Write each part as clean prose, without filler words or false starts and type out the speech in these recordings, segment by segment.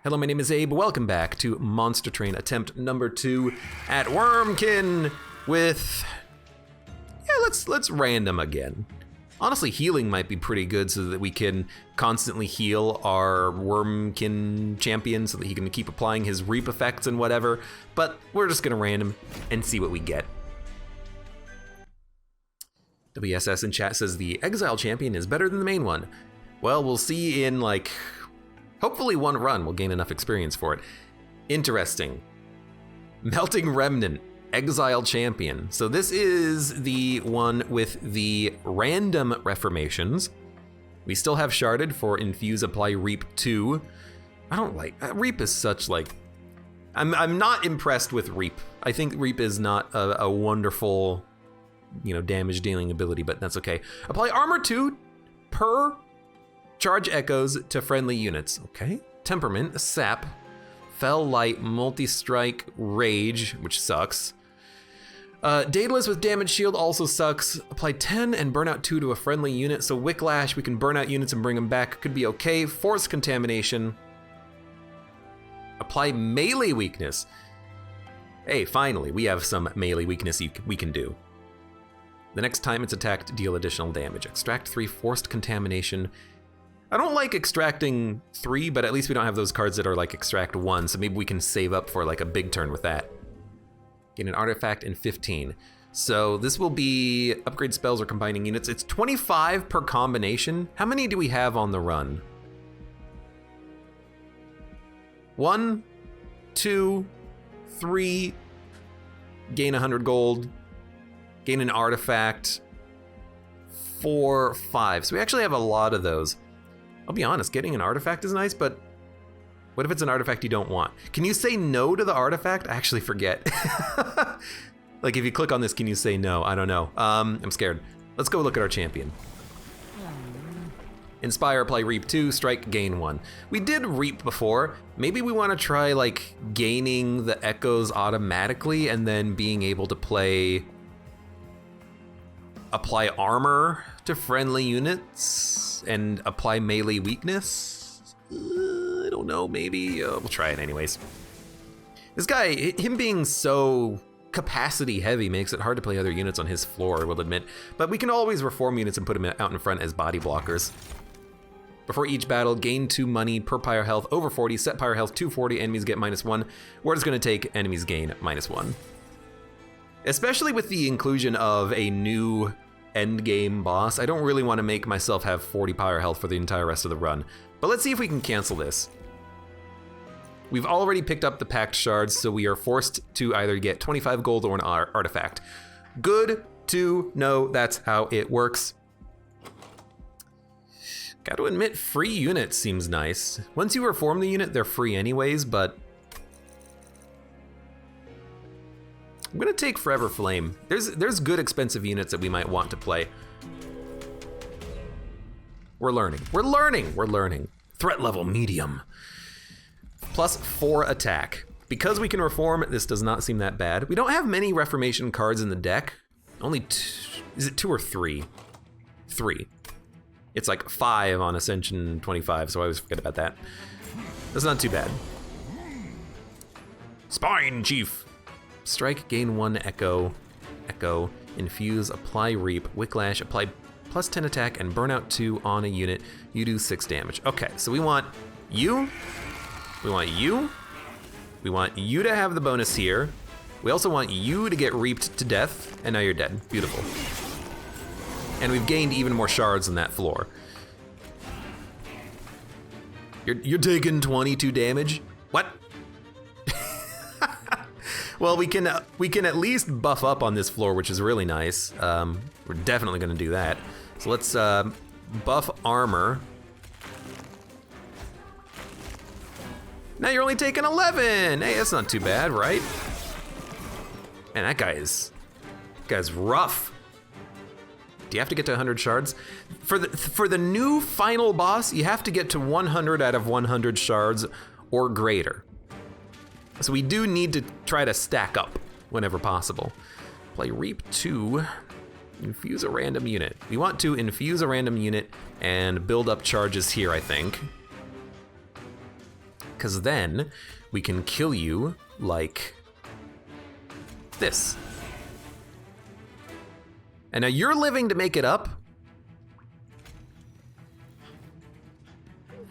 Hello, my name is Abe. Welcome back to Monster Train attempt number 2 at Wurmkin with... Yeah, let's random again. Honestly, healing might be pretty good so that we can constantly heal our Wurmkin champion so that he can keep applying his reap effects and whatever, but we're just gonna random and see what we get. WSS in chat says the Exile champion is better than the main one. Well, we'll see in like... Hopefully one run we'll gain enough experience for it. Interesting. Melting Remnant, Exile Champion. So this is the one with the random reformations. We still have Sharded for Infuse, Apply, Reap 2. I don't like, Reap is such like, I'm not impressed with Reap. I think Reap is not a wonderful, damage dealing ability, but that's okay. Apply Armor 2 per charge echoes to friendly units, okay. Temperament, Sap, Fell Light, Multi-Strike, Rage, which sucks. Daedalus with Damage Shield also sucks. Apply 10 and burn out 2 to a friendly unit, so Wicklash, we can burn out units and bring them back, could be okay. Force Contamination. Apply Melee Weakness. Hey, finally, we have some melee weakness we can do. The next time it's attacked, deal additional damage. Extract 3, Forced Contamination. I don't like extracting 3, but at least we don't have those cards that are like extract 1, so maybe we can save up for like a big turn with that. Get an artifact in 15. So this will be upgrade spells or combining units. It's 25 per combination. How many do we have on the run? 1, 2, 3, gain 100 gold, gain an artifact, 4, 5. So we actually have a lot of those. I'll be honest, getting an artifact is nice, but what if it's an artifact you don't want? Can you say no to the artifact? I actually forget. Like if you click on this, can you say no? I don't know. I'm scared. Let's go look at our champion. Inspire, apply Reap 2, Strike, gain 1. We did Reap before. Maybe we want to try like gaining the echoes automatically and then being able to apply armor to friendly units and apply melee weakness. I don't know, maybe we'll try it anyways. This guy, him being so capacity heavy makes it hard to play other units on his floor, we'll admit, but we can always reform units and put them out in front as body blockers. Before each battle, gain 2 money per pyre health over 40, set pyre health to 40, enemies get -1. We're just gonna take enemies gain -1. Especially with the inclusion of a new endgame boss, I don't really want to make myself have 40 pyre health for the entire rest of the run. But let's see if we can cancel this. We've already picked up the packed shards, so we are forced to either get 25 gold or an artifact. Good to know that's how it works. Got to admit, free units seems nice. Once you reform the unit, they're free anyways, but I'm gonna take Forever Flame. There's good expensive units that we might want to play. We're learning. Threat level medium. Plus 4 attack. Because we can reform, this does not seem that bad. We don't have many reformation cards in the deck. Only 2, is it 2 or 3? 3. It's like 5 on Ascension 25, so I always forget about that. That's not too bad. Spine Chief. Strike, gain 1 echo, infuse, apply reap, wicklash, apply plus 10 attack, and burn out 2 on a unit. You do 6 damage. Okay, so we want you, we want you to have the bonus here. We also want you to get reaped to death, and now you're dead. Beautiful. And we've gained even more shards on that floor. You're taking 22 damage? What? Well, we can at least buff up on this floor, which is really nice. We're definitely gonna do that. So let's buff armor. Now you're only taking 11. Hey, that's not too bad, right? Man, that guy's rough. Do you have to get to 100 shards? For the new final boss, you have to get to 100 out of 100 shards or greater. So we do need to try to stack up whenever possible. Play Reap 2, infuse a random unit. We want to infuse a random unit and build up charges here, I think. because then we can kill you like this. And now you're living to make it up.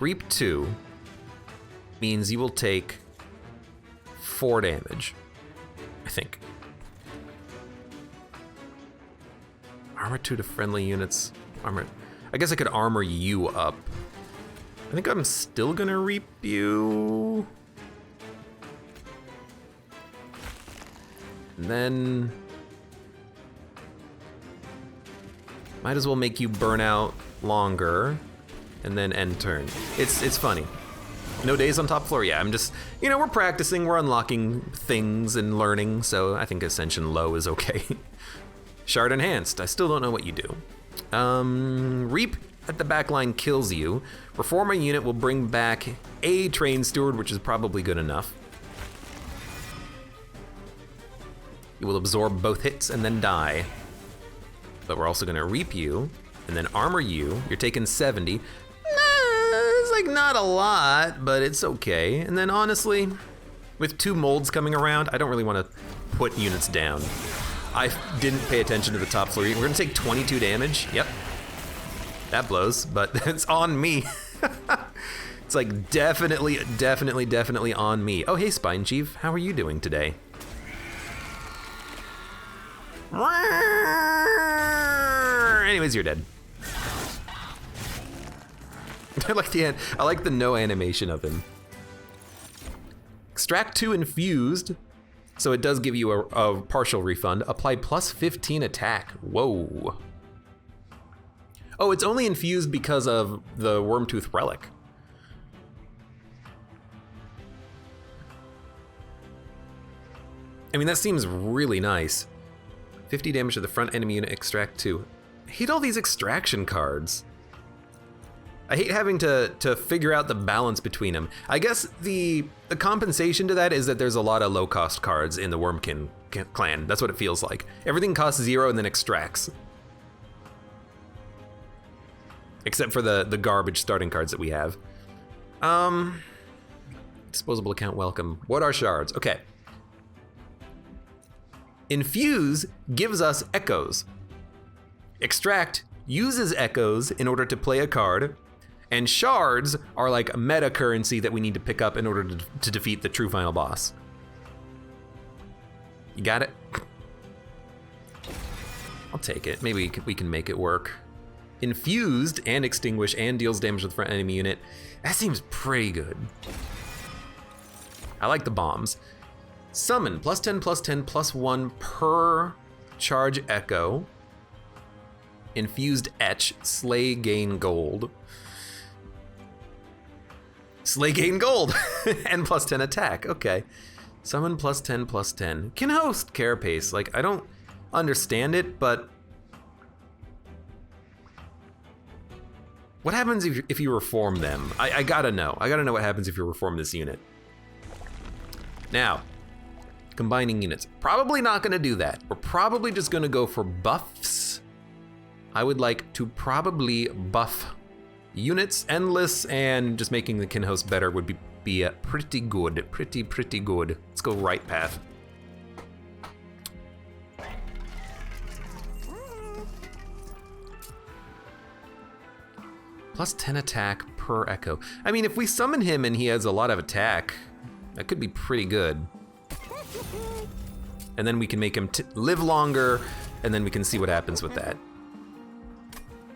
Reap 2 means you will take 4 damage, I think. Armor 2 to friendly units. Armor. I guess I could armor you up. I think I'm still gonna reap you. And then might as well make you burn out longer and then end turn. It's funny. No days on top floor. Yeah, I'm just, you know, we're practicing, we're unlocking things and learning, so I think Ascension low is okay. Shard enhanced. I still don't know what you do. Reap at the backline kills you. Reform a unit will bring back a train steward, which is probably good enough. You will absorb both hits and then die. But we're also gonna reap you and then armor you. You're taking 70. It's like not a lot, but it's okay. And then honestly, with 2 molds coming around, I don't really want to put units down. I didn't pay attention to the top floor. We're gonna take 22 damage. Yep. That blows, but it's on me. It's like definitely on me. Oh, hey, Spine Chief. How are you doing today? Anyways, you're dead. I like the no animation of him. Extract 2 infused, so it does give you a partial refund. Apply plus 15 attack. Whoa. Oh, it's only infused because of the Wormtooth relic. I mean, that seems really nice. 50 damage to the front enemy unit, extract 2. I hate all these extraction cards. I hate having to figure out the balance between them. I guess the compensation to that is that there's a lot of low-cost cards in the Wurmkin clan. That's what it feels like. Everything costs 0 and then extracts. Except for the garbage starting cards that we have. Disposable account welcome. What are shards? Okay. Infuse gives us echoes. Extract uses echoes in order to play a card. And shards are like meta currency that we need to pick up in order to defeat the true final boss. You got it? I'll take it. Maybe we can make it work. Infused and extinguish and deals damage to the front enemy unit. That seems pretty good. I like the bombs. Summon, plus 10, plus 10, plus 1 per charge echo. Infused etch, slay, gain gold. Slay, gain gold, and plus 10 attack, okay. Summon plus 10, plus 10. Can host Carapace, like I don't understand it, but what happens if you reform them? I gotta know. I gotta know what happens if you reform this unit. Now, combining units. Probably not gonna do that. We're probably just gonna go for buffs. I would like to probably buff units endless, and just making the kin host better would be pretty good. Pretty good. Let's go right path. Plus 10 attack per echo. I mean, if we summon him and he has a lot of attack, that could be pretty good. And then we can make him live longer, and then we can see what happens with that.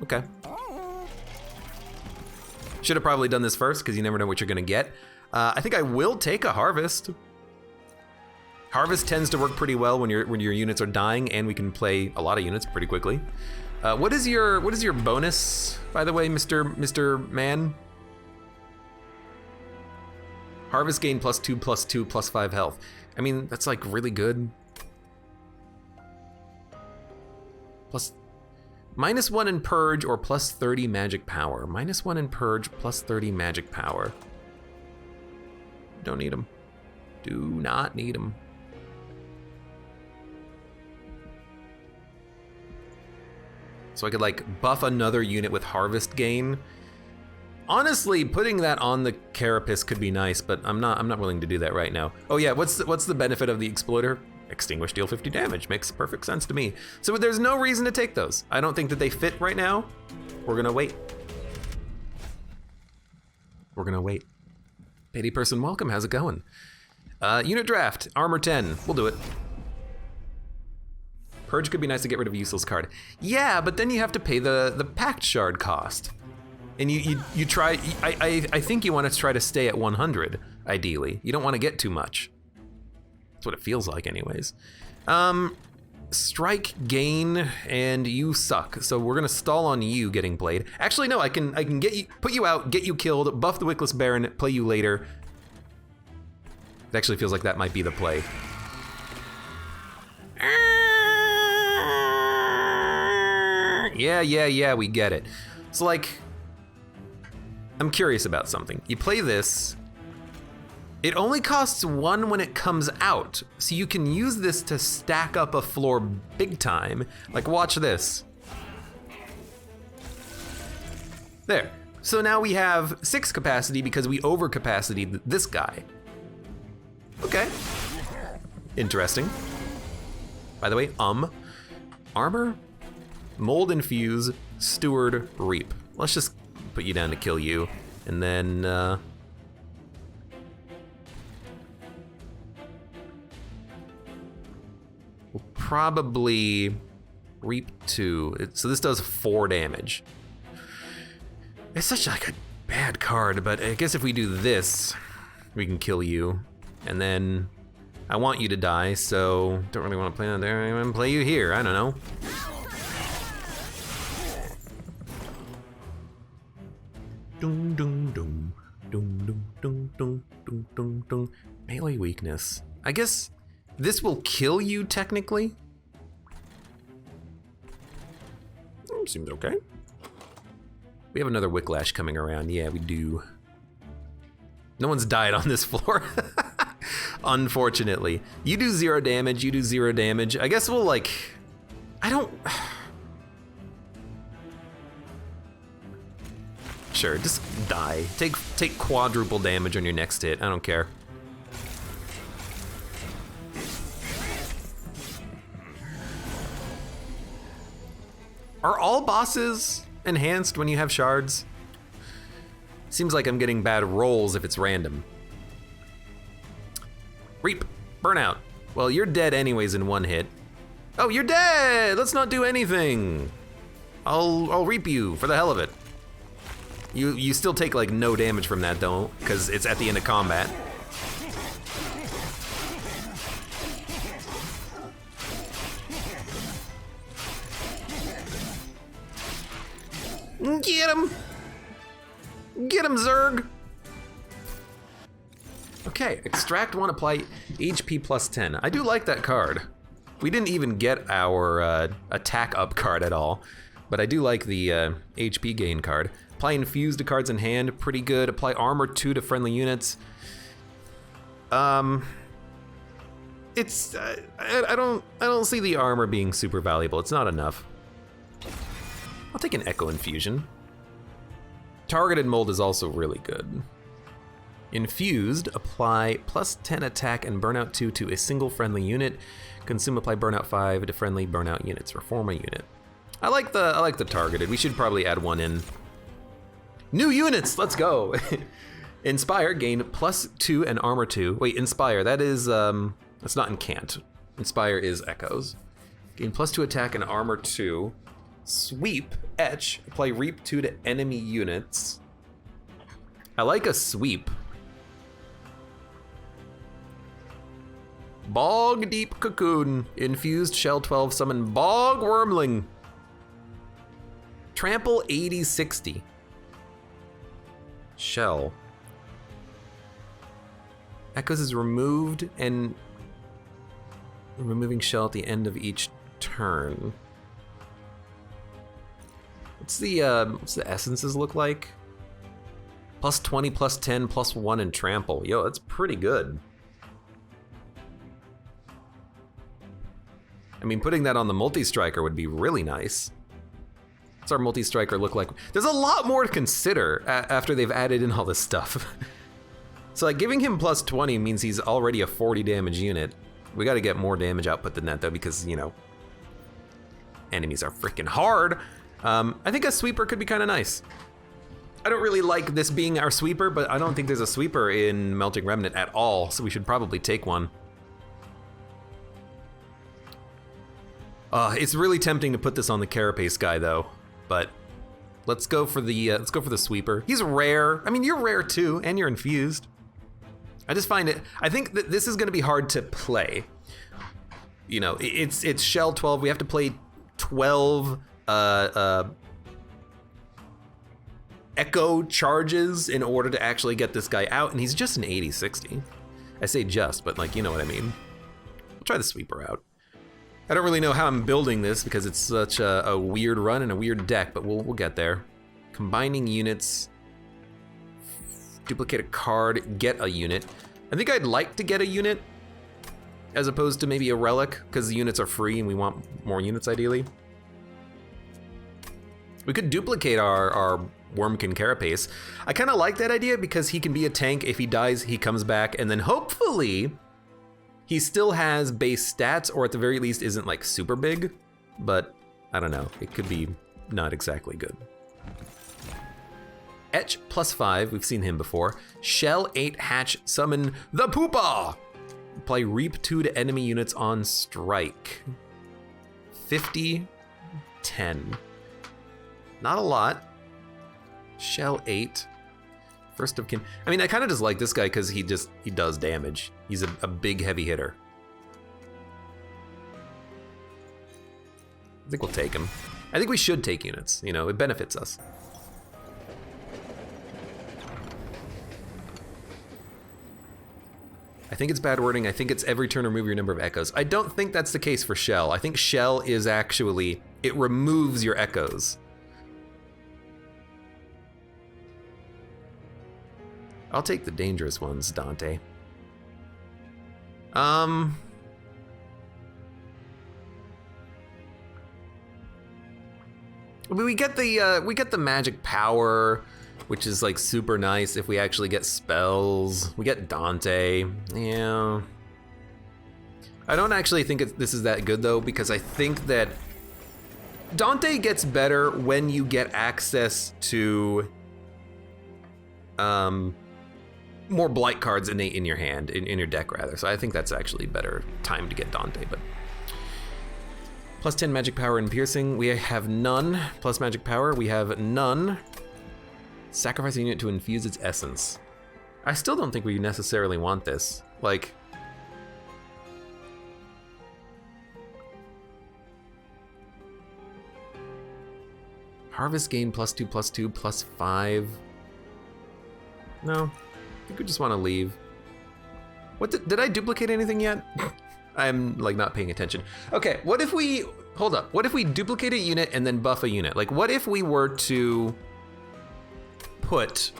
Okay. Should have probably done this first, because you never know what you're gonna get. I think I will take a harvest. Harvest tends to work pretty well when your units are dying, and we can play a lot of units pretty quickly. What is your bonus, by the way, Mr. Man? Harvest gain plus 2, plus 5 health. I mean, that's like really good. Plus -1 in purge or plus 30 magic power. -1 in purge, plus 30 magic power. Don't need them. Do not need them. So I could like buff another unit with harvest gain. Honestly, putting that on the carapace could be nice, but I'm not willing to do that right now. Oh yeah, what's the benefit of the exploiter? Extinguish, deal 50 damage. Makes perfect sense to me. So there's no reason to take those. I don't think that they fit right now. We're gonna wait. We're gonna wait. Pity person, welcome. How's it going? Unit draft, armor 10. We'll do it. Purge could be nice to get rid of a useless card. Yeah, but then you have to pay the pact shard cost. And you try, I think you want to try to stay at 100, ideally. You don't want to get too much. That's what it feels like anyways. Strike, gain, and you suck. So we're gonna stall on you getting played. Actually, no, I can get you, put you out, get you killed, buff the Wickless Baron, play you later. It actually feels like that might be the play. Yeah, we get it. So like, I'm curious about something. You play this, it only costs 1 when it comes out, so you can use this to stack up a floor big time. Like, watch this. There. So now we have 6 capacity because we over capacity this guy. Okay. Interesting. By the way, armor, mold infuse, steward, reap. Let's just put you down to kill you, and then we'll probably reap 2. So this does 4 damage. It's such like a bad card, but I guess if we do this, we can kill you, and then I want you to die, so don't really want to play on there. I'm gonna play you here. I don't know. Dum dum dum dum dum dum dum dum dum dum. Melee weakness. I guess this will kill you technically. Seems okay. We have another Wicklash coming around. Yeah, we do. No one's died on this floor. Unfortunately. You do 0 damage, you do 0 damage. I guess we'll like, I don't. Sure, just die. Take quadruple damage on your next hit. I don't care. Are all bosses enhanced when you have shards? Seems like I'm getting bad rolls if it's random. Reap, burnout. Well, you're dead anyways in 1 hit. Oh, you're dead! Let's not do anything. I'll reap you for the hell of it. You still take like no damage from that though, because it's at the end of combat. Get him! Get him, Zerg! Okay, extract 1, apply HP plus 10. I do like that card. We didn't even get our attack up card at all, but I do like the HP gain card. Apply infuse to cards in hand, pretty good. Apply armor 2 to friendly units. It's I don't see the armor being super valuable. It's not enough. I'll take an echo infusion. Targeted mold is also really good. Infused, apply plus 10 attack and burnout 2 to a single friendly unit. Consume, apply burnout 5 to friendly burnout units. Reform a unit. I like the targeted. We should probably add 1 in. New units, let's go. Inspire, gain plus 2 and armor 2. Wait, Inspire, that is, that's not incant. Inspire is echoes. Gain plus 2 attack and armor 2. Sweep, etch, apply reap 2 to enemy units. I like a sweep. Bog Deep Cocoon, infused shell 12, summon Bog Wurmling. Trample 80-60. Shell. Echoes is removed and removing shell at the end of each turn. What's the essences look like? Plus 20, plus 10, plus 1 in trample. Yo, that's pretty good. I mean, putting that on the multi-striker would be really nice. What's our multi-striker look like? There's a lot more to consider after they've added in all this stuff. So like giving him plus 20 means he's already a 40 damage unit. We gotta get more damage output than that though, because, you know, enemies are freaking hard. I think a sweeper could be kind of nice. I don't really like this being our sweeper, but I don't think there's a sweeper in Melting Remnant at all, so we should probably take one. It's really tempting to put this on the Carapace guy though, but let's go for the sweeper. He's rare. I mean, you're rare too, and you're infused. I just find it. I think that this is going to be hard to play. You know, it's Shell 12. We have to play 12 echo charges in order to actually get this guy out, and he's just an 80-60. I say just, but like, you know what I mean. We'll try the sweeper out. I don't really know how I'm building this because it's such a weird run and a weird deck, but we'll get there. Combining units, duplicate a card, get a unit. I think I'd like to get a unit as opposed to maybe a relic, because the units are free and we want more units ideally. We could duplicate our Wurmkin Carapace. I kind of like that idea because he can be a tank. If he dies, he comes back, and then hopefully he still has base stats, or at the very least isn't like super big, but I don't know. It could be not exactly good. Etch +5, we've seen him before. Shell 8 hatch, summon the Poopa. Apply Reap 2 to enemy units on strike. 50, 10. Not a lot. Shell 8. First of kin. I mean, I kind of just like this guy because he does damage. He's a big heavy hitter. I think we'll take him. I think we should take units. You know, it benefits us. I think it's bad wording. I think it's every turn remove your number of echoes. I don't think that's the case for Shell. I think Shell is actually, it removes your echoes. I'll take the dangerous ones, Dante. We get the magic power, which is like super nice if we actually get spells. We get Dante. Yeah. I don't actually think this is that good though, because I think that Dante gets better when you get access to more blight cards in your hand, in your deck rather. So I think that's actually a better time to get Dante, but plus 10 magic power and piercing, we have none. Plus magic power, we have none. Sacrifice a unit to infuse its essence. I still don't think we necessarily want this. Like, harvest gain +2/+2 +5. No, I think we just want to leave. What did I duplicate anything yet? I'm like not paying attention. Okay, what if we, hold up. What if we duplicate a unit and then buff a unit? Like what if we were to put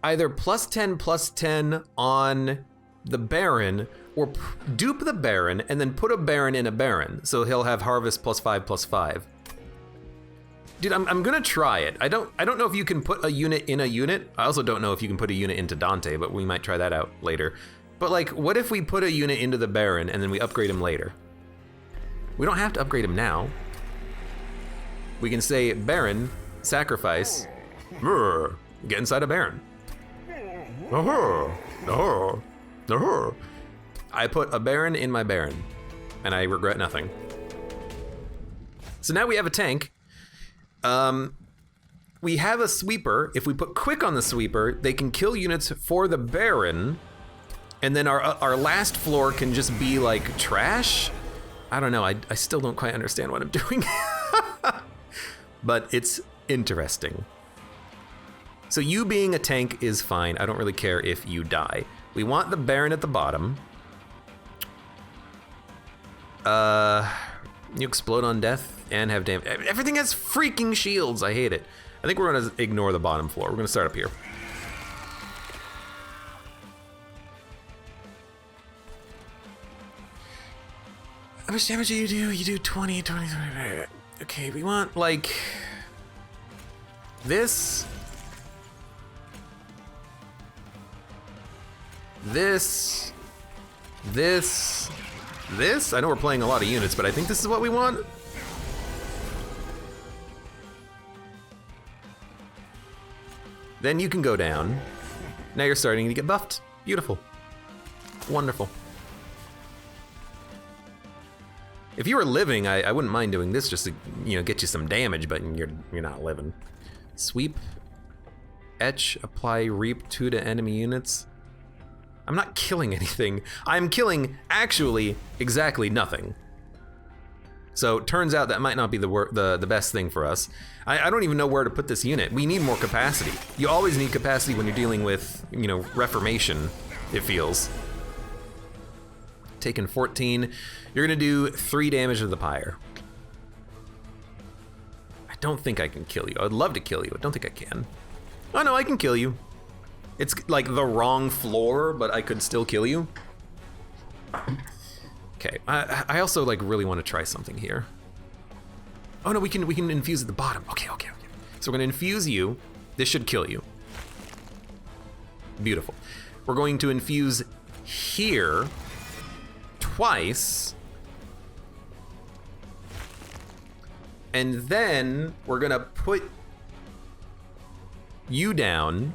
either +10/+10 on the Baron, or dupe the Baron and then put a Baron in a Baron, so he'll have harvest +5/+5. Dude, I'm gonna try it. I don't know if you can put a unit in a unit. I also don't know if you can put a unit into Dante, but we might try that out later. But like, what if we put a unit into the Baron and then we upgrade him later? We don't have to upgrade him now. We can say, Baron, sacrifice, get inside a Baron. I put a Baron in my Baron, and I regret nothing. So now we have a tank. We have a sweeper. If we put quick on the sweeper, they can kill units for the Baron, and then our last floor can just be like trash. I don't know, I still don't quite understand what I'm doing. But it's interesting. So you being a tank is fine. I don't really care if you die. We want the Baron at the bottom. You explode on death and have damage. Everything has freaking shields. I hate it. I think we're gonna ignore the bottom floor. We're gonna start up here. How much damage do you do? You do 20. Okay, we want, like, this. This. I know we're playing a lot of units, but I think this is what we want. Then you can go down. Now you're starting to get buffed. Beautiful. Wonderful. If you were living, I wouldn't mind doing this just to, you know, get you some damage, but you're not living. Sweep, etch, apply, reap 2 to enemy units. I'm not killing anything. I'm killing, actually, exactly nothing. So turns out that might not be the best thing for us. I don't even know where to put this unit. We need more capacity. You always need capacity when you're dealing with, you know, Reformation, it feels. Taking 14. You're gonna do 3 damage to the pyre. I don't think I can kill you. I'd love to kill you. I don't think I can. Oh no, I can kill you. It's like the wrong floor, but I could still kill you. Okay, I also like really want to try something here. Oh no, we can infuse at the bottom. Okay. So we're gonna infuse you. This should kill you. Beautiful. We're going to infuse here twice. And then we're gonna put you down.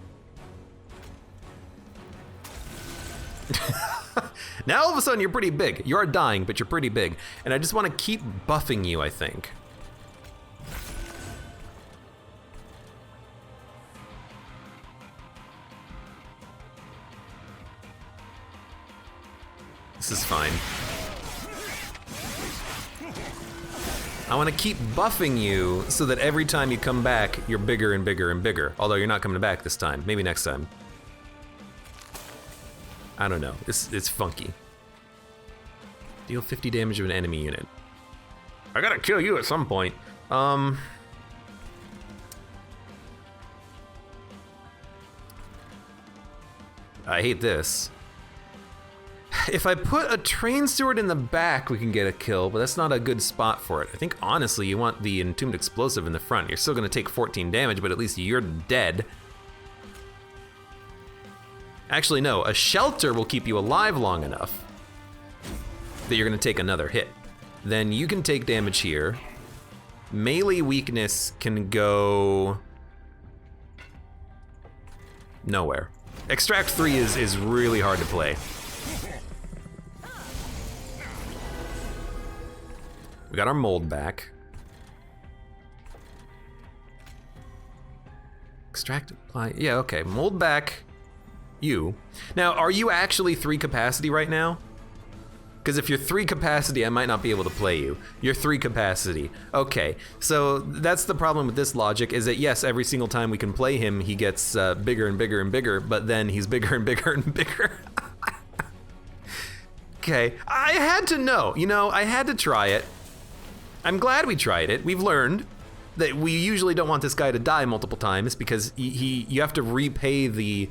Now all of a sudden you're pretty big. You are dying, but you're pretty big. And I just want to keep buffing you, I think. This is fine. I want to keep buffing you so that every time you come back, you're bigger and bigger and bigger. Although you're not coming back this time. Maybe next time. I don't know. It's funky. Deal 50 damage to an enemy unit. I gotta kill you at some point. I hate this. If I put a train steward in the back, we can get a kill, but that's not a good spot for it. I think honestly, you want the entombed explosive in the front. You're still gonna take 14 damage, but at least you're dead. Actually, no, a shelter will keep you alive long enough that you're gonna take another hit. Then you can take damage here. Melee weakness can go nowhere. Extract 3 is really hard to play. We got our mold back. Extract, apply, yeah, okay, mold back. You. Now, are you actually 3 capacity right now? Because if you're 3 capacity, I might not be able to play you. You're 3 capacity. Okay, so that's the problem with this logic, is that yes, every single time we can play him, he gets bigger and bigger and bigger, but then he's bigger and bigger and bigger. Okay, I had to know, you know, I had to try it. I'm glad we tried it. We've learned that we usually don't want this guy to die multiple times because you have to repay the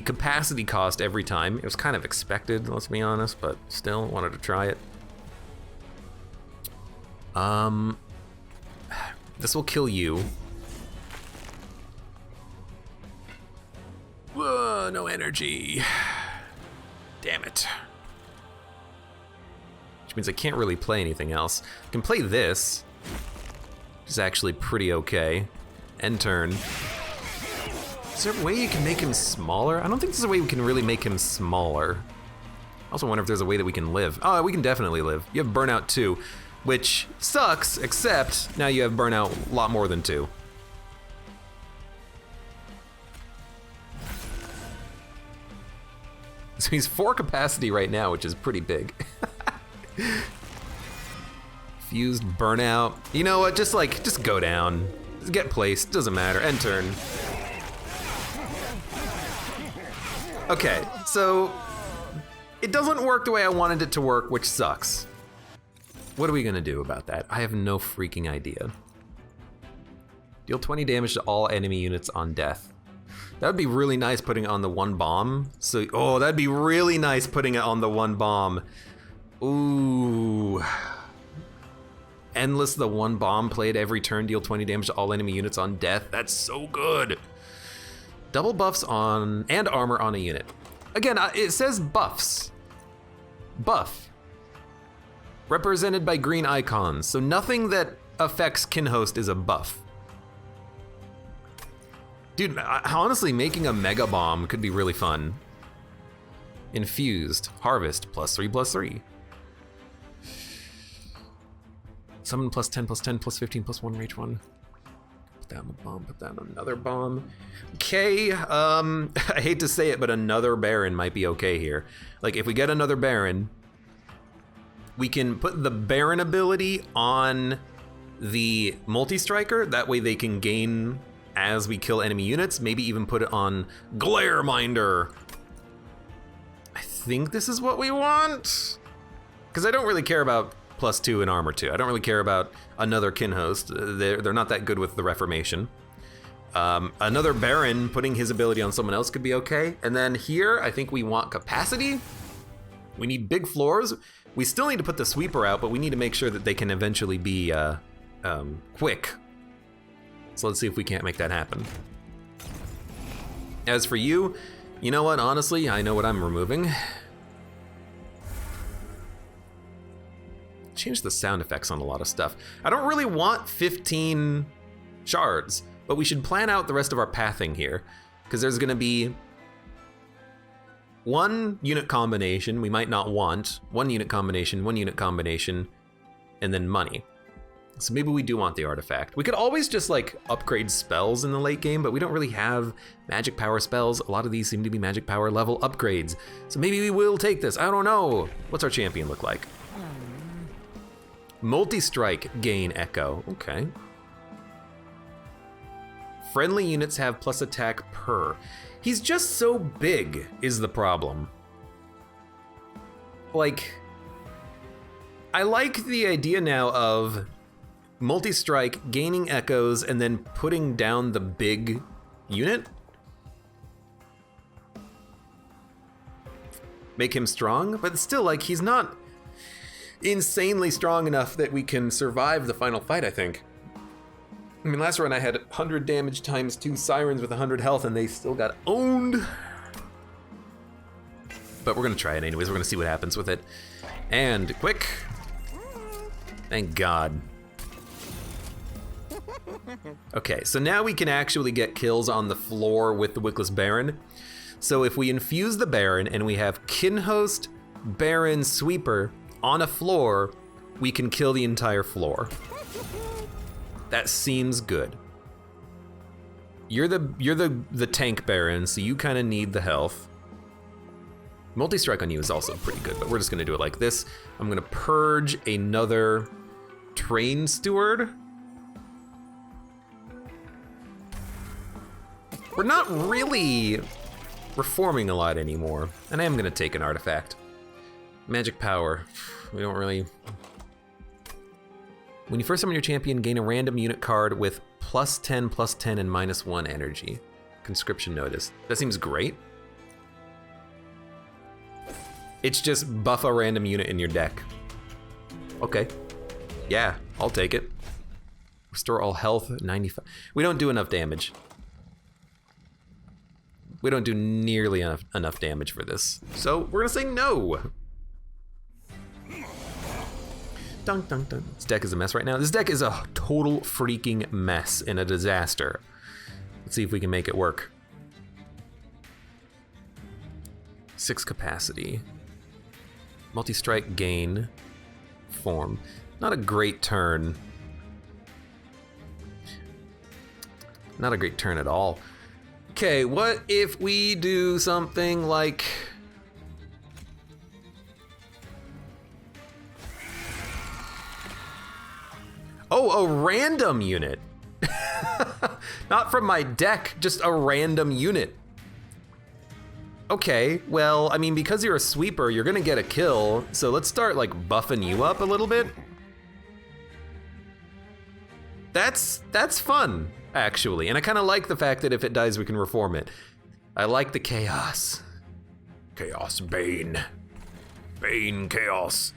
capacity cost every time. It was kind of expected, let's be honest, but still wanted to try it. This will kill you. Whoa, no energy. Damn it. Which means I can't really play anything else. I can play this, which is actually pretty okay. End turn. Is there a way you can make him smaller? I don't think there's a way we can really make him smaller. I also wonder if there's a way that we can live. Oh, we can definitely live. You have burnout 2, which sucks, except now you have burnout a lot more than 2. So he's 4 capacity right now, which is pretty big. Fused, burnout. You know what, just go down. Just get placed, doesn't matter, end turn. Okay, so it doesn't work the way I wanted it to work, which sucks. What are we gonna do about that? I have no freaking idea. Deal 20 damage to all enemy units on death. That would be really nice putting it on the 1 bomb. So, oh, that'd be really nice putting it on the 1 bomb. Ooh. Endless, the one bomb played every turn, deal 20 damage to all enemy units on death. That's so good. Double buffs on and armor on a unit. Again, it says buffs. Buff. Represented by green icons. So nothing that affects Kinhost is a buff. Dude, honestly, making a mega bomb could be really fun. Infused, harvest, +3/+3. Summon +10/+10 +15 +1 rage 1. Put down the bomb, put down another bomb. Okay, I hate to say it, but another Baron might be okay here. Like, if we get another Baron, we can put the Baron ability on the multi-striker. That way they can gain as we kill enemy units. Maybe even put it on Glare Minder. I think this is what we want. Because I don't really care about +2 in armor 2. I don't really care about another Kinhost. They're not that good with the Reformation. Another Baron putting his ability on someone else could be okay. And then here, I think we want capacity. We need big floors. We still need to put the sweeper out, but we need to make sure that they can eventually be quick. So let's see if we can't make that happen. As for you, you know what? Honestly, I know what I'm removing. Change the sound effects on a lot of stuff. I don't really want 15 shards, but we should plan out the rest of our pathing here, because there's gonna be one unit combination we might not want, one unit combination, and then money. So maybe we do want the artifact. We could always just like upgrade spells in the late game, but we don't really have magic power spells. A lot of these seem to be magic power level upgrades. So maybe we will take this, I don't know. What's our champion look like? Multi-strike gain echo, okay. Friendly units have plus attack per. He's just so big is the problem. Like, I like the idea now of multi-strike gaining echoes and then putting down the big unit. Make him strong, but still, like, he's not insanely strong enough that we can survive the final fight, I think. I mean, last run I had 100 damage times 2 sirens with 100 health and they still got owned. But we're gonna try it anyways, we're gonna see what happens with it. And quick. Thank God. Okay, so now we can actually get kills on the floor with the Wickless Baron. So if we infuse the Baron and we have Kinhost, Baron, Sweeper on a floor, we can kill the entire floor. That seems good. You're the tank Baron, so you kind of need the health. Multi-strike on you is also pretty good, but we're just gonna do it like this. I'm gonna purge another Train Steward. We're not really reforming a lot anymore, and I am gonna take an artifact. Magic power, we don't really. When you first summon your champion, gain a random unit card with +10/+10 and -1 energy. Conscription notice, that seems great. It's just buff a random unit in your deck. Okay, yeah, I'll take it. Restore all health, 95. We don't do enough damage. We don't do nearly enough damage for this. So we're gonna say no. Dun, dun, dun. This deck is a mess right now. This deck is a total freaking mess and a disaster. Let's see if we can make it work. 6 capacity. Multi-strike gain. Form. Not a great turn. Not a great turn at all. Okay, what if we do something like... Oh, a random unit. Not from my deck, just a random unit. Okay, well, I mean, because you're a sweeper, you're gonna get a kill, so let's start like buffing you up a little bit. That's fun, actually, and I kind of like the fact that if it dies, we can reform it. I like the chaos. Chaos Bane. Bane chaos.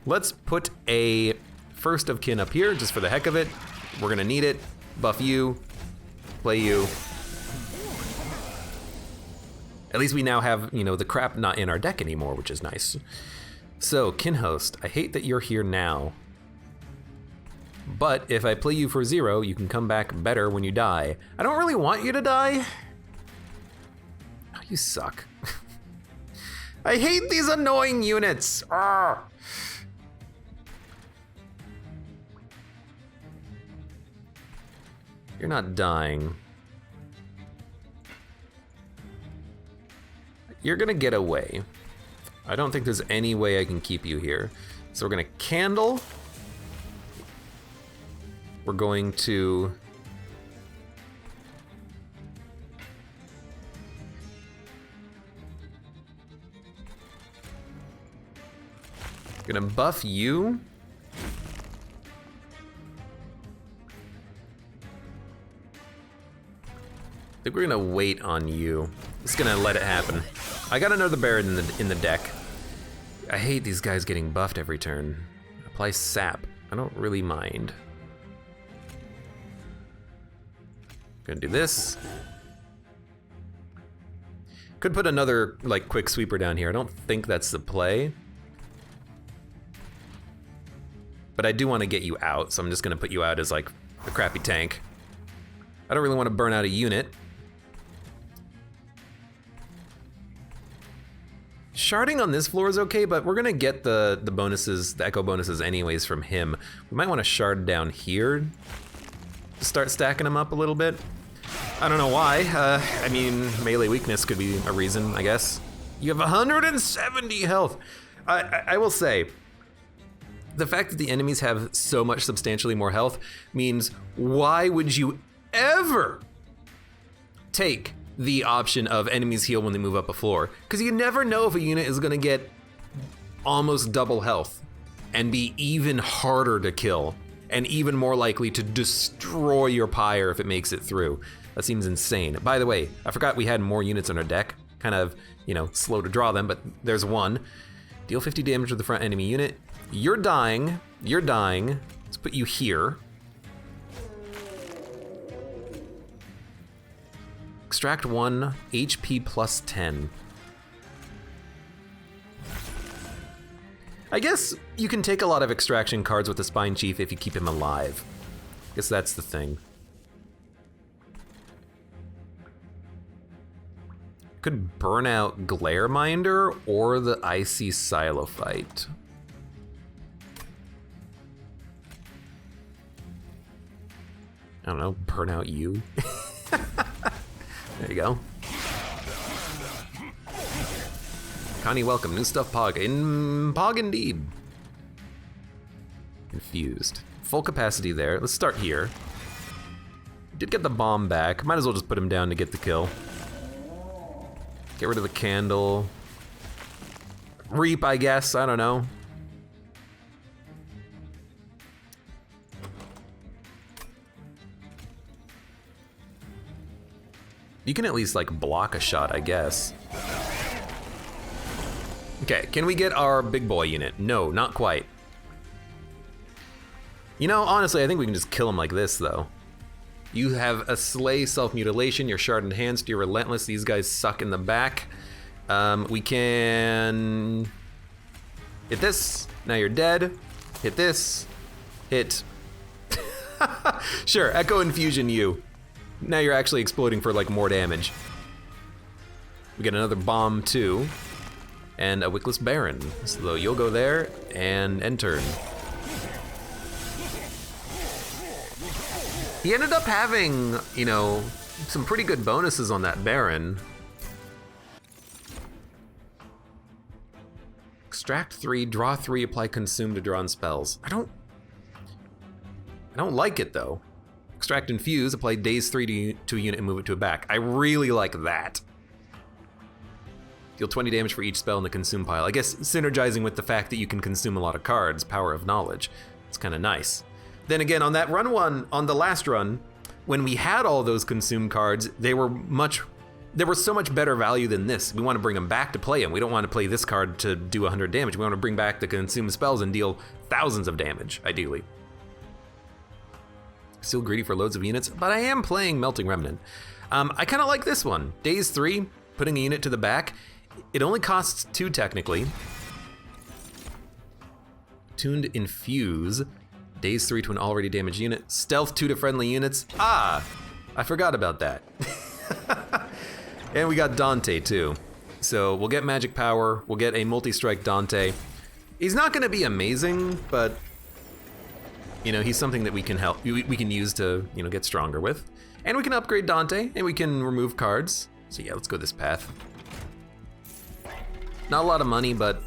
Let's put a first of kin up here just for the heck of it. We're gonna need it. Buff you, play you. At least we now have, you know, the crap not in our deck anymore, which is nice. So, kin host, I hate that you're here now. But if I play you for 0, you can come back better when you die. I don't really want you to die. Oh, you suck. I hate these annoying units. Arrgh. You're not dying. You're gonna get away. I don't think there's any way I can keep you here. So we're gonna candle. We're going to gonna buff you. I think we're gonna wait on you. Just gonna let it happen. I got another Baron in the deck. I hate these guys getting buffed every turn. Apply sap. I don't really mind. Gonna do this. Could put another like quick sweeper down here. I don't think that's the play. But I do want to get you out, so I'm just gonna put you out as like a crappy tank. I don't really want to burn out a unit. Sharding on this floor is okay, but we're gonna get the bonuses, the echo bonuses anyways from him. We might want to shard down here to start stacking them up a little bit. I don't know why. I mean, melee weakness could be a reason, I guess. You have 170 health. I will say, the fact that the enemies have so much substantially more health means why would you ever take the option of enemies heal when they move up a floor? Because you never know if a unit is gonna get almost double health and be even harder to kill and even more likely to destroy your pyre if it makes it through. That seems insane. By the way, I forgot we had more units on our deck. Kind of, you know, slow to draw them, but there's one. Deal 50 damage to the front enemy unit. You're dying. You're dying. Let's put you here. Extract 1, HP plus 10. I guess you can take a lot of extraction cards with the Spine Chief if you keep him alive. I guess that's the thing. Could burn out Glare Minder or the Icy Silophyte. I don't know, burn out you. There you go. Connie, welcome. New stuff, Pog. Pog indeed. Confused. Full capacity there. Let's start here. Did get the bomb back. Might as well just put him down to get the kill. Get rid of the candle. Reap, I guess. I don't know. You can at least like block a shot, I guess. Okay, can we get our big boy unit? No, not quite. You know, honestly, I think we can just kill him like this though. You have a Slay Self-Mutilation, you're Shard Enhanced, you're Relentless, these guys suck in the back. We can hit this, now you're dead. Hit this, hit. Sure, Echo Infusion you. Now you're actually exploding for like more damage. We get another bomb too, and a Wickless Baron. So you'll go there and end turn. He ended up having, you know, some pretty good bonuses on that Baron. Extract 3, draw 3, apply Consume to draw on spells. I don't like it though. Extract Infuse, apply Daze 3 to a unit and move it to a back. I really like that. Deal 20 damage for each spell in the consume pile. I guess synergizing with the fact that you can consume a lot of cards, Power of Knowledge. It's kind of nice. Then again, on that run one, on the last run, when we had all those consume cards, they were much there was so much better value than this. We want to bring him back to play him. We don't want to play this card to do 100 damage. We want to bring back the consume spells and deal thousands of damage, ideally. Still greedy for loads of units, but I am playing Melting Remnant. I kind of like this one. Days 3, putting a unit to the back. It only costs 2 technically. Tuned Infuse. Days 3 to an already damaged unit. Stealth 2 to friendly units. Ah, I forgot about that. And we got Dante too. So we'll get magic power, we'll get a multi-strike Dante. He's not gonna be amazing, but you know, he's something that we can help, we can use to, you know, get stronger with. And we can upgrade Dante, and we can remove cards. So yeah, let's go this path. Not a lot of money, but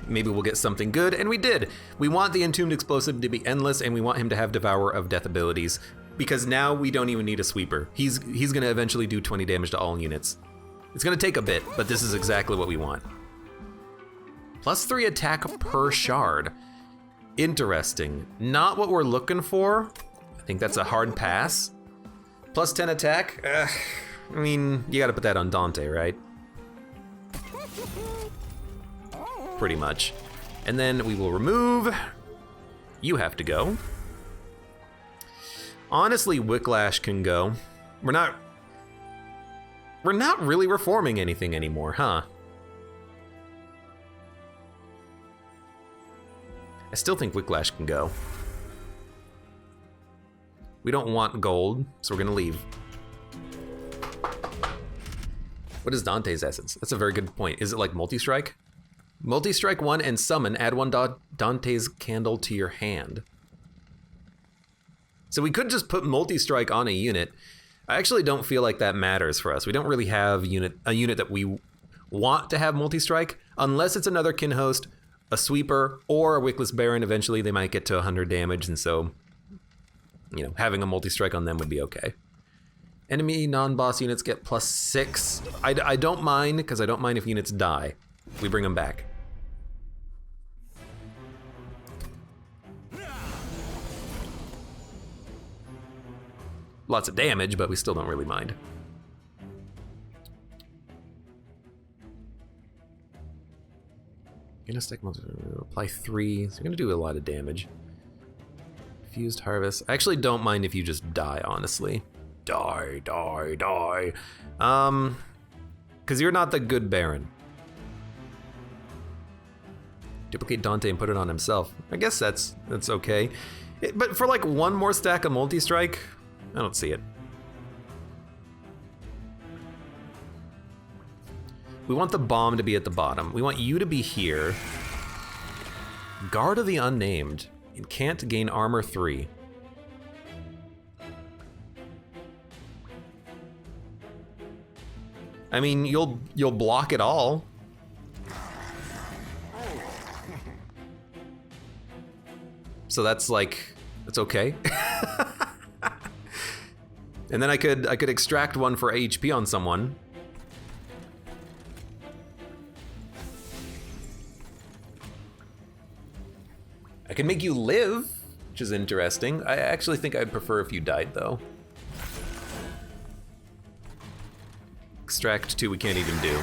maybe we'll get something good, and we did. We want the Entombed Explosive to be endless, and we want him to have Devourer of Death abilities, because now we don't even need a sweeper. He's gonna eventually do 20 damage to all units. It's gonna take a bit, but this is exactly what we want. +3 attack per shard. Interesting. Not what we're looking for. I think that's a hard pass. +10 attack. I mean, you gotta put that on Dante, right? Pretty much. And then we will remove. You have to go. Honestly, Wicklash can go. We're not really reforming anything anymore, huh? I still think Wicklash can go. We don't want gold, so we're gonna leave. What is Dante's Essence? That's a very good point. Is it like multi-strike? Multi-strike 1 and summon, add 1 Dante's Candle to your hand. So we could just put multi-strike on a unit. I actually don't feel like that matters for us. We don't really have a unit that we want to have multi-strike, unless it's another kin host, a sweeper, or a Wickless Baron. Eventually they might get to 100 damage, and so, you know, having a multi-strike on them would be okay. Enemy non-boss units get +6. I don't mind, because I don't mind if units die. We bring them back. Lots of damage, but we still don't really mind. Gonna stick, apply 3, so you're gonna do a lot of damage. Fused Harvest. I actually don't mind if you just die, honestly. Die. Because you're not the good Baron. Duplicate Dante and put it on himself. I guess that's okay. But for like one more stack of multi-strike, I don't see it. We want the bomb to be at the bottom. We want you to be here. Guard of the Unnamed. You can't gain armor 3. I mean, you'll block it all. So that's okay. And then I could extract 1 for HP on someone. I can make you live, which is interesting. I actually think I'd prefer if you died, though. Extract 2 we can't even do.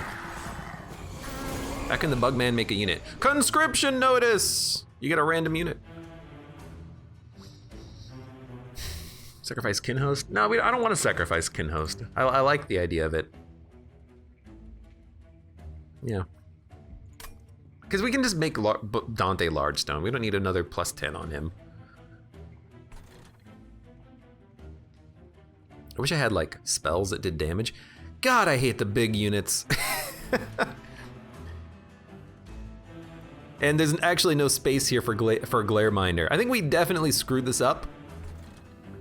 How can the Bugman make a unit? Conscription notice! You get a random unit. Sacrifice Kinhost? No, I don't want to sacrifice Kinhost. I like the idea of it. Yeah. Because we can just make Dante Largestone. We don't need another +10 on him. I wish I had like spells that did damage. God, I hate the big units. And there's actually no space here for Glare Minder. I think we definitely screwed this up.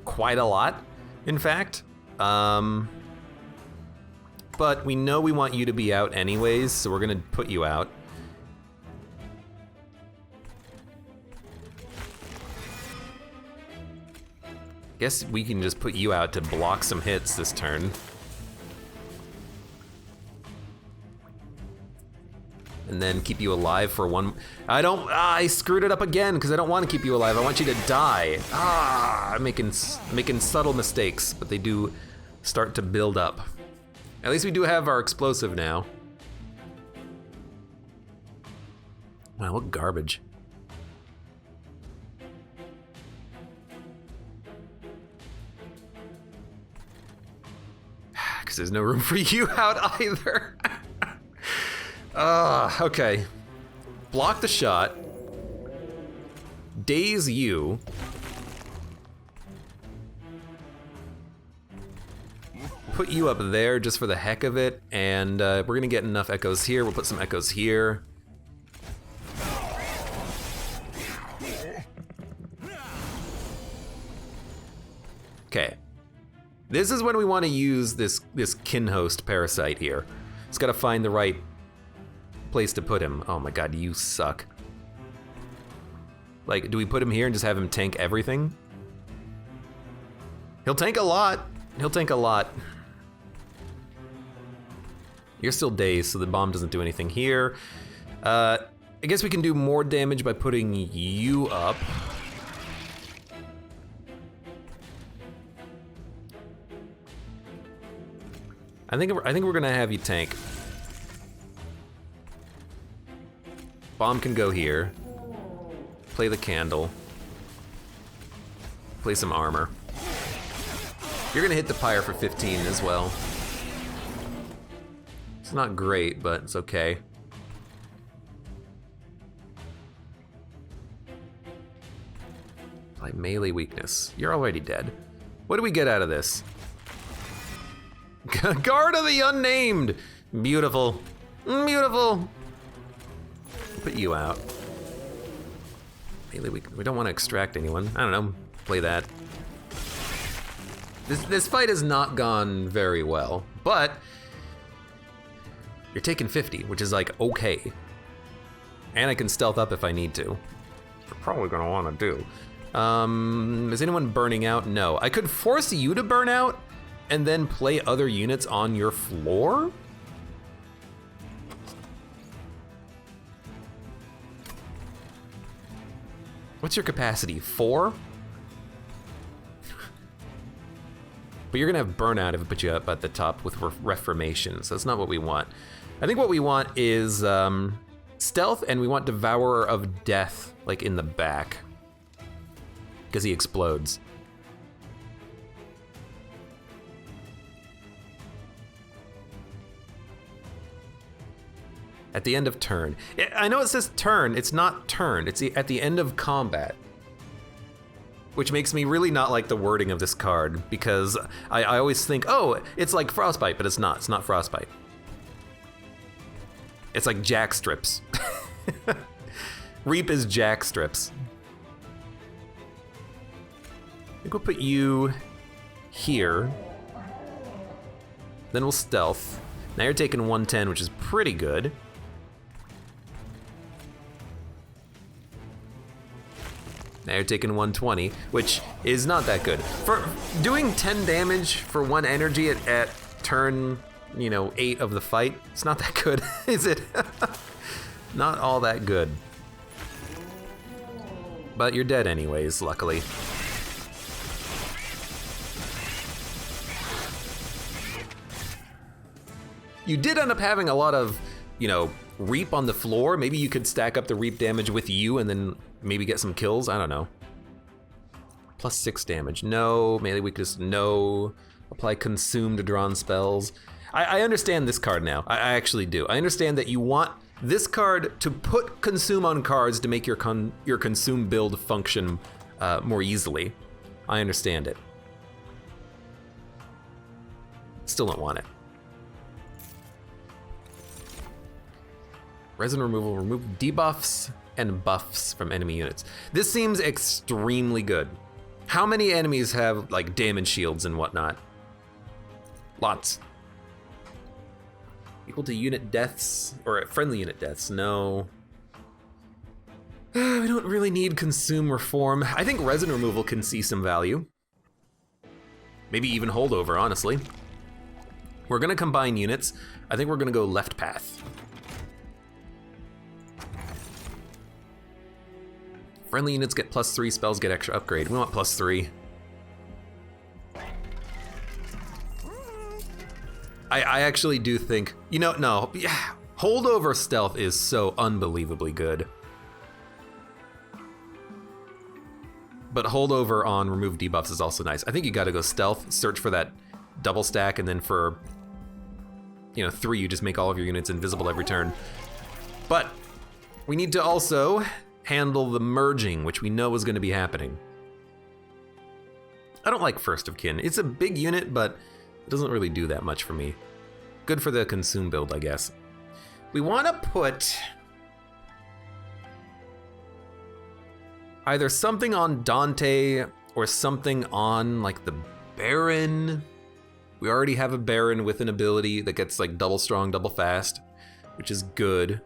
Quite a lot, in fact. But we know we want you to be out anyways, so we're gonna put you out. Guess we can just put you out to block some hits this turn. And then keep you alive for 1. I screwed it up again because I don't want to keep you alive. I want you to die. I'm making subtle mistakes, but they do start to build up. At least we do have our explosive now. Wow, what garbage. Because there's no room for you out either. Okay. Block the shot. Daze you. Put you up there just for the heck of it, and we're gonna get enough echoes here. We'll put some echoes here. Okay. This is when we want to use this kin host parasite here. It's got to find the right place to put him. Oh my god, you suck. Like, do we put him here and just have him tank everything? He'll tank a lot. He'll tank a lot. You're still dazed, so the bomb doesn't do anything here. I guess we can do more damage by putting you up. I think we're gonna have you tank. Bomb can go here. Play the candle. Play some armor. You're gonna hit the pyre for 15 as well. It's not great, but it's okay. Apply melee weakness. You're already dead. What do we get out of this? Guard of the Unnamed! Beautiful. Beautiful. Put you out. Melee weakness. We don't want to extract anyone. I don't know. Play that. This fight has not gone very well, but you're taking 50, which is like okay. And I can stealth up if I need to. Which I'm probably gonna want to do. Is anyone burning out? No. I could force you to burn out and then play other units on your floor? What's your capacity? 4? But you're gonna have burnout if I put you up at the top with reformation, so that's not what we want. I think what we want is stealth, and we want Devourer of Death, like in the back, because he explodes. At the end of turn. I know it says turn, it's not turn, it's at the end of combat. Which makes me really not like the wording of this card, because I always think, oh, it's like Frostbite, but it's not Frostbite. It's like jack strips. Reap is jack strips. I think we'll put you here. Then we'll stealth. Now you're taking 110, which is pretty good. Now you're taking 120, which is not that good. For doing 10 damage for 1 energy at turn, 8 of the fight, it's not that good, is it? Not all that good. But you're dead anyways, luckily. You did end up having a lot of, reap on the floor. Maybe you could stack up the reap damage with you and then maybe get some kills, I don't know. Plus 6 damage, no. Melee weakness, no. Apply consume to drawn spells. I understand this card now, I actually do. I understand that you want this card to put consume on cards to make your consume build function more easily. I understand it. Still don't want it. Resin removal, remove debuffs and buffs from enemy units. This seems extremely good. How many enemies have like damage shields and whatnot? Lots. Equal to unit deaths, or friendly unit deaths, no. We don't really need consume reform. I think resin removal can see some value. Maybe even holdover, honestly. We're gonna combine units. I think we're gonna go left path. Friendly units get +3, spells get extra upgrade. We want +3. I actually do think, you know, no, yeah, holdover stealth is so unbelievably good. But holdover on remove debuffs is also nice. I think you gotta go stealth, search for that double stack, and then for, you know, 3, you just make all of your units invisible every turn. But we need to also handle the merging, which we know is gonna be happening. I don't like First of Kin. It's a big unit, but it doesn't really do that much for me. Good for the consume build, I guess. We wanna put either something on Dante or something on like the Baron. We already have a Baron with an ability that gets like double strong, double fast, which is good.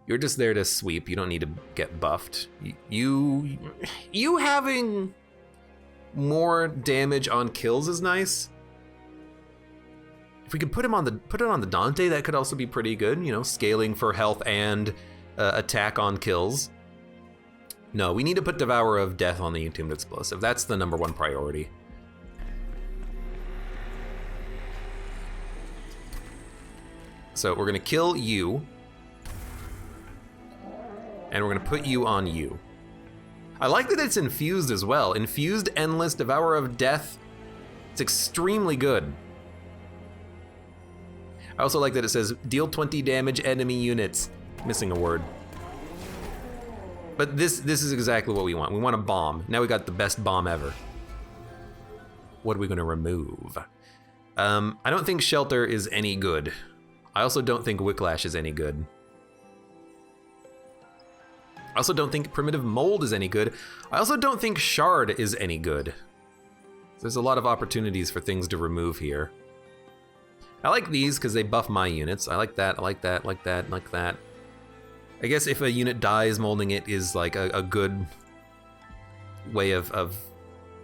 You're just there to sweep. You don't need to get buffed. You having more damage on kills is nice. If we could put it on the Dante, that could also be pretty good. You know, scaling for health and attack on kills. No, we need to put Devourer of Death on the Entombed Explosive. That's the #1 priority. So we're gonna kill you. And we're gonna put you on you. I like that it's infused as well. Infused Endless Devourer of Death. It's extremely good. I also like that it says deal 20 damage enemy units. Missing a word. But this is exactly what we want. We want a bomb. Now we got the best bomb ever. What are we gonna remove? I don't think Shelter is any good. I also don't think Wicklash is any good. I also don't think Primitive Mold is any good. I also don't think Shard is any good. There's a lot of opportunities for things to remove here. I like these because they buff my units. I like that, I like that, I like that, I like that. I guess if a unit dies, molding it is like a good way of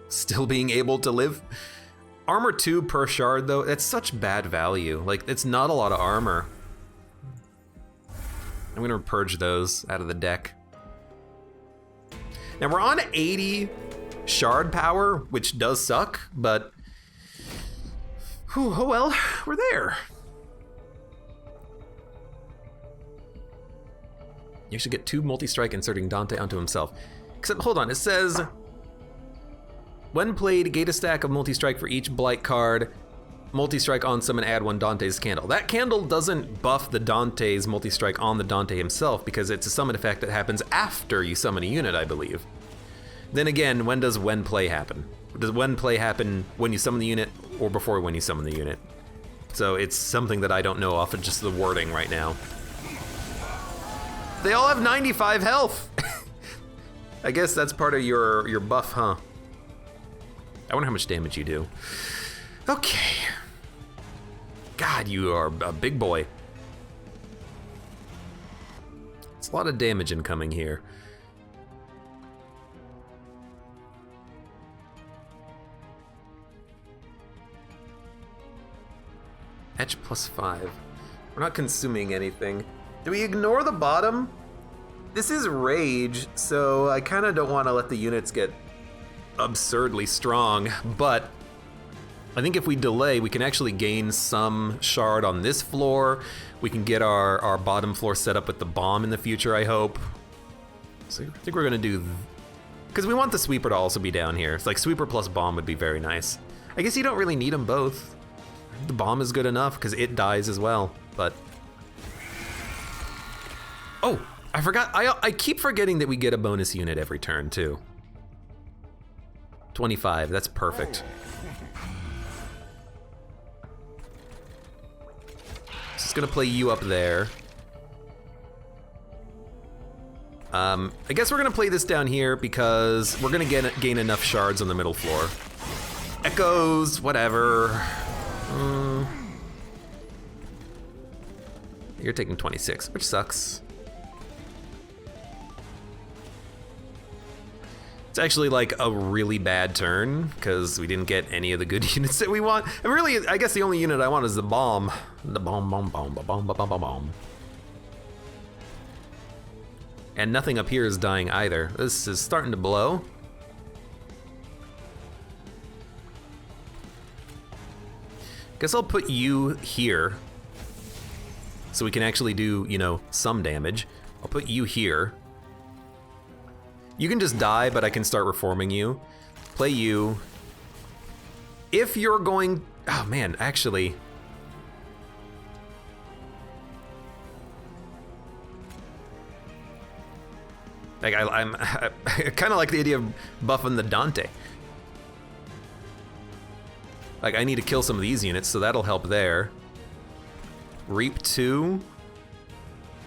still being able to live. Armor 2 per shard though, that's such bad value. Like, it's not a lot of armor. I'm gonna purge those out of the deck. Now we're on 80 shard power, which does suck, but whew, oh well, we're there. You should get 2 multi-strike inserting Dante onto himself. Except, hold on, it says, when played, gate a stack of multi-strike for each Blight card, multi-strike on summon, add 1 Dante's candle. That candle doesn't buff the Dante's multi-strike on the Dante himself because it's a summon effect that happens after you summon a unit, I believe. Then again, when does when play happen? Does when play happen when you summon the unit or before when you summon the unit? So it's something that I don't know off of just the wording right now. They all have 95 health. I guess that's part of your buff, huh? I wonder how much damage you do. Okay. God, you are a big boy. It's a lot of damage incoming here. Etch +5. We're not consuming anything. Do we ignore the bottom? This is Rage, so I kind of don't want to let the units get absurdly strong, but I think if we delay, we can actually gain some shard on this floor. We can get our bottom floor set up with the bomb in the future, I hope. So I think we're gonna do, because we want the sweeper to also be down here. It's like sweeper plus bomb would be very nice. I guess you don't really need them both. The bomb is good enough because it dies as well, but. Oh, I forgot, I keep forgetting that we get a bonus unit every turn too. 25, that's perfect. Just gonna play you up there. I guess we're gonna play this down here because we're gonna gain enough shards on the middle floor. Echoes, whatever. You're taking 26, which sucks. It's actually like a really bad turn because we didn't get any of the good units that we want. And really, I guess the only unit I want is the bomb. The bomb, bomb, bomb, bomb, bomb, bomb, bomb. And nothing up here is dying either. This is starting to blow. Guess I'll put you here so we can actually do, you know, some damage. I'll put you here. You can just die, but I can start reforming you. Play you. If you're going... Oh man, actually... Like, I kind of like the idea of buffing the Dante. Like, I need to kill some of these units, so that'll help there. Reap 2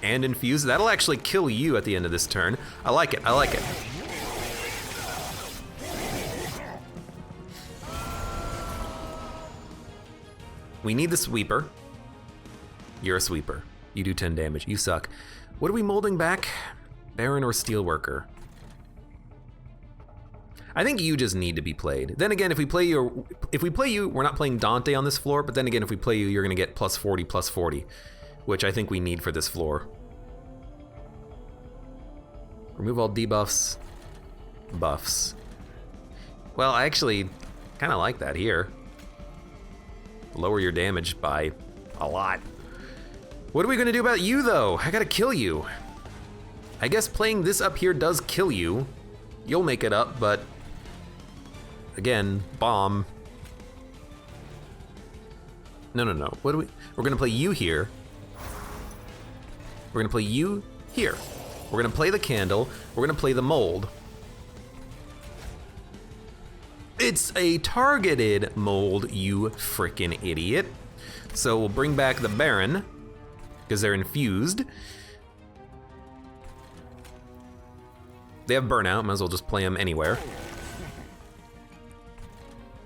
and Infuse. That'll actually kill you at the end of this turn. I like it, I like it. We need the Sweeper. You're a Sweeper. You do 10 damage. You suck. What are we molding back? Baron or Steelworker? I think you just need to be played. Then again, if we play you, we're not playing Dante on this floor, but then again, if we play you, you're gonna get plus 40, which I think we need for this floor. Remove all debuffs, buffs. Well, I actually kind of like that here. Lower your damage by a lot. What are we gonna do about you though? I gotta kill you. I guess playing this up here does kill you. You'll make it up, but again, bomb. No. What do we? We're gonna play you here. We're gonna play you here. We're gonna play the candle. We're gonna play the mold. It's a targeted mold, you frickin' idiot. So we'll bring back the Baron, because they're infused. They have burnout, might as well just play them anywhere.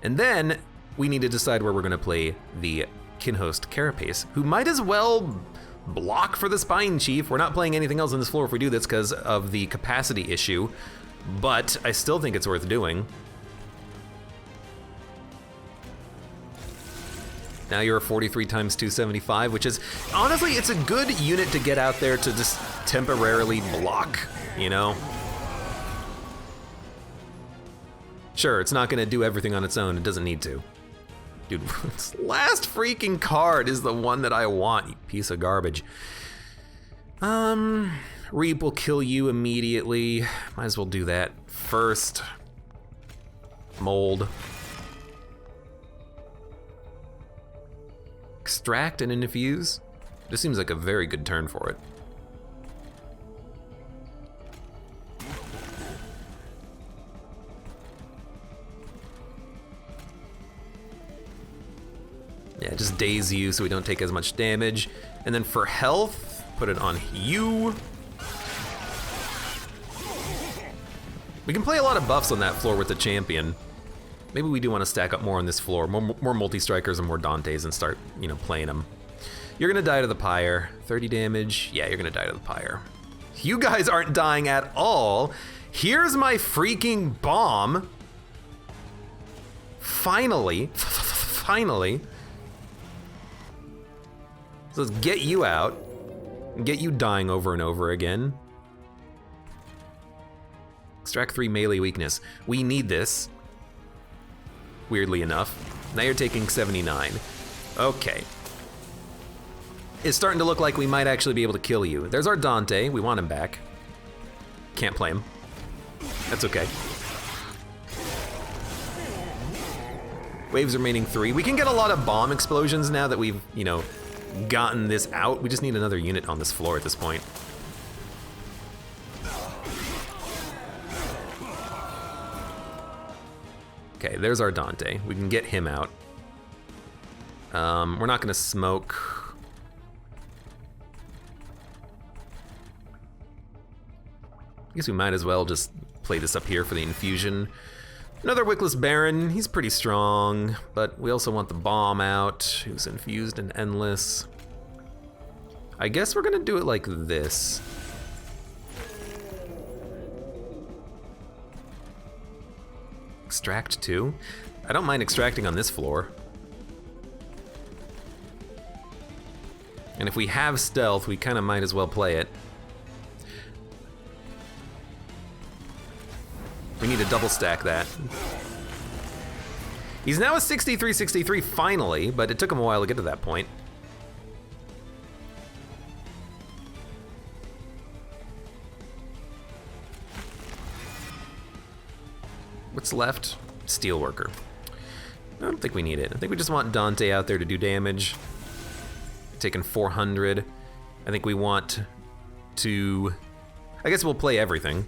And then we need to decide where we're gonna play the Kinhost Carapace, who might as well block for the Spine Chief. We're not playing anything else on this floor if we do this because of the capacity issue, but I still think it's worth doing. Now you're a 43 times 275, which is, honestly, it's a good unit to get out there to just temporarily block, you know? Sure, it's not gonna do everything on its own, it doesn't need to. Dude, this last freaking card is the one that I want, you piece of garbage. Reap will kill you immediately. Might as well do that first. Mold. Extract and infuse. This seems like a very good turn for it. Yeah, just daze you so we don't take as much damage. And then for health, put it on you. We can play a lot of buffs on that floor with the champion. Maybe we do want to stack up more on this floor, more multi-strikers and more Dantes and start, you know, playing them. You're gonna die to the Pyre. 30 damage, yeah, you're gonna die to the Pyre. You guys aren't dying at all. Here's my freaking bomb. Finally, finally. So let's get you out, and get you dying over and over again. Extract 3 melee weakness. We need this. Weirdly enough. Now you're taking 79. Okay. It's starting to look like we might actually be able to kill you. There's our Dante, we want him back. Can't play him. That's okay. Waves remaining 3. We can get a lot of bomb explosions now that we've, you know, gotten this out. We just need another unit on this floor at this point. Okay, there's our Dante. We can get him out. We're not gonna smoke. I guess we might as well just play this up here for the infusion. Another Wickless Baron, he's pretty strong, but we also want the bomb out, who's infused and endless. I guess we're gonna do it like this. Extract 2? I don't mind extracting on this floor. And if we have stealth, we kind of might as well play it. We need to double stack that. He's now a 63-63 finally, but it took him a while to get to that point. What's left? Steelworker. I don't think we need it. I think we just want Dante out there to do damage. Taking 400. I think we want to... I guess we'll play everything.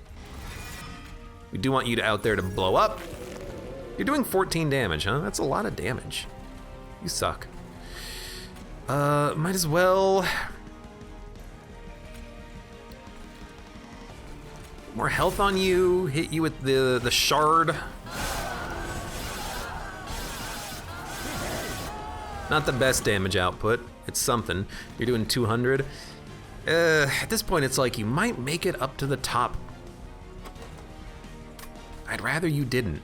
We do want you to out there to blow up. You're doing 14 damage, huh? That's a lot of damage. You suck. Might as well... More health on you, hit you with the shard. Not the best damage output, it's something. You're doing 200. At this point it's like you might make it up to the top. I'd rather you didn't,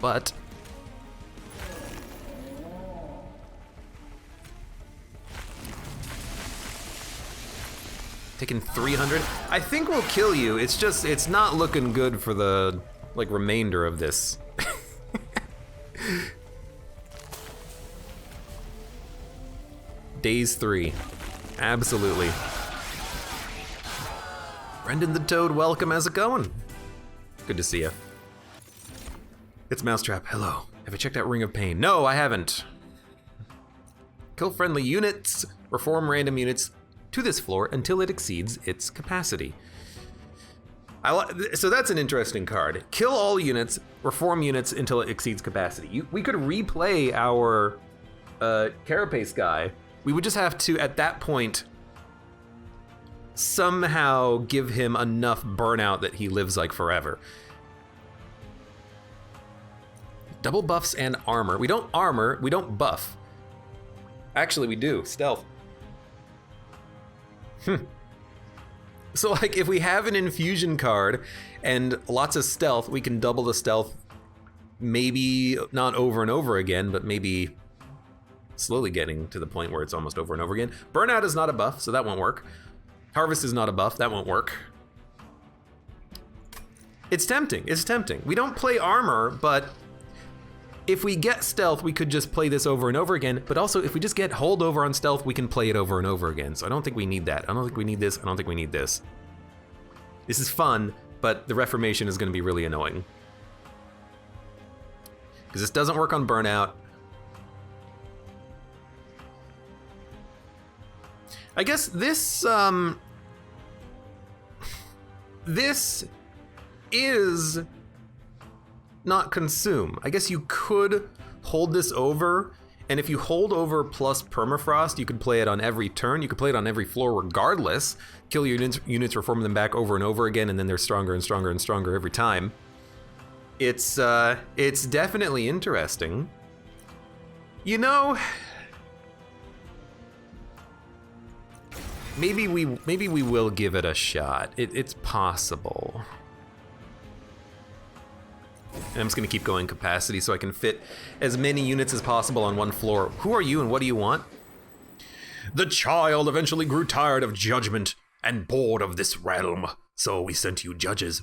but... Taking 300. I think we'll kill you. It's just, it's not looking good for the, like, remainder of this. Days 3. Absolutely. Brendan the Toad, welcome. How's it going? Good to see you. It's Mousetrap. Hello. Have you checked out Ring of Pain? No, I haven't. Kill friendly units. Reform random units to this floor until it exceeds its capacity. So that's an interesting card. Kill all units, reform units until it exceeds capacity. We could replay our Carapace guy. We would just have to, at that point, somehow give him enough burnout that he lives like forever. Double buffs and armor. We don't armor, we don't buff. Actually, we do, stealth. So like if we have an infusion card and lots of stealth, we can double the stealth, maybe not over and over again, but maybe slowly getting to the point where it's almost over and over again. Burnout is not a buff, so that won't work. Harvest is not a buff, that won't work. It's tempting, it's tempting. We don't play armor, but if we get stealth, we could just play this over and over again, but also if we just get holdover on stealth, we can play it over and over again. So I don't think we need that. I don't think we need this, I don't think we need this. This is fun, but the Reformation is gonna be really annoying. Because this doesn't work on burnout. I guess this, this is not consume. I guess you could hold this over, and if you hold over plus permafrost, you could play it on every turn. You could play it on every floor regardless. Kill your units, reform them back over and over again, and then they're stronger and stronger and stronger every time. It's definitely interesting. You know, maybe we will give it a shot. It's possible. And I'm just gonna keep going capacity so I can fit as many units as possible on one floor. Who are you and what do you want? The child eventually grew tired of judgment and bored of this realm, so we sent you judges.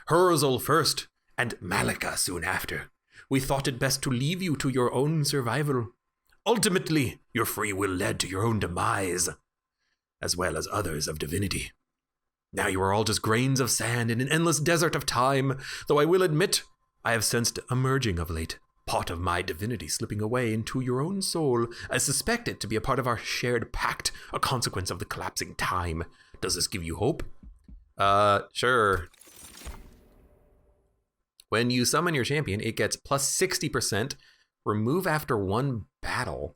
Herzl first, and Malika soon after. We thought it best to leave you to your own survival. Ultimately, your free will led to your own demise, as well as others of divinity. Now you are all just grains of sand in an endless desert of time, though I will admit, I have sensed a merging of late, part of my divinity slipping away into your own soul. I suspect it to be a part of our shared pact, a consequence of the collapsing time. Does this give you hope? Sure. When you summon your champion, it gets plus 60%, remove after one battle.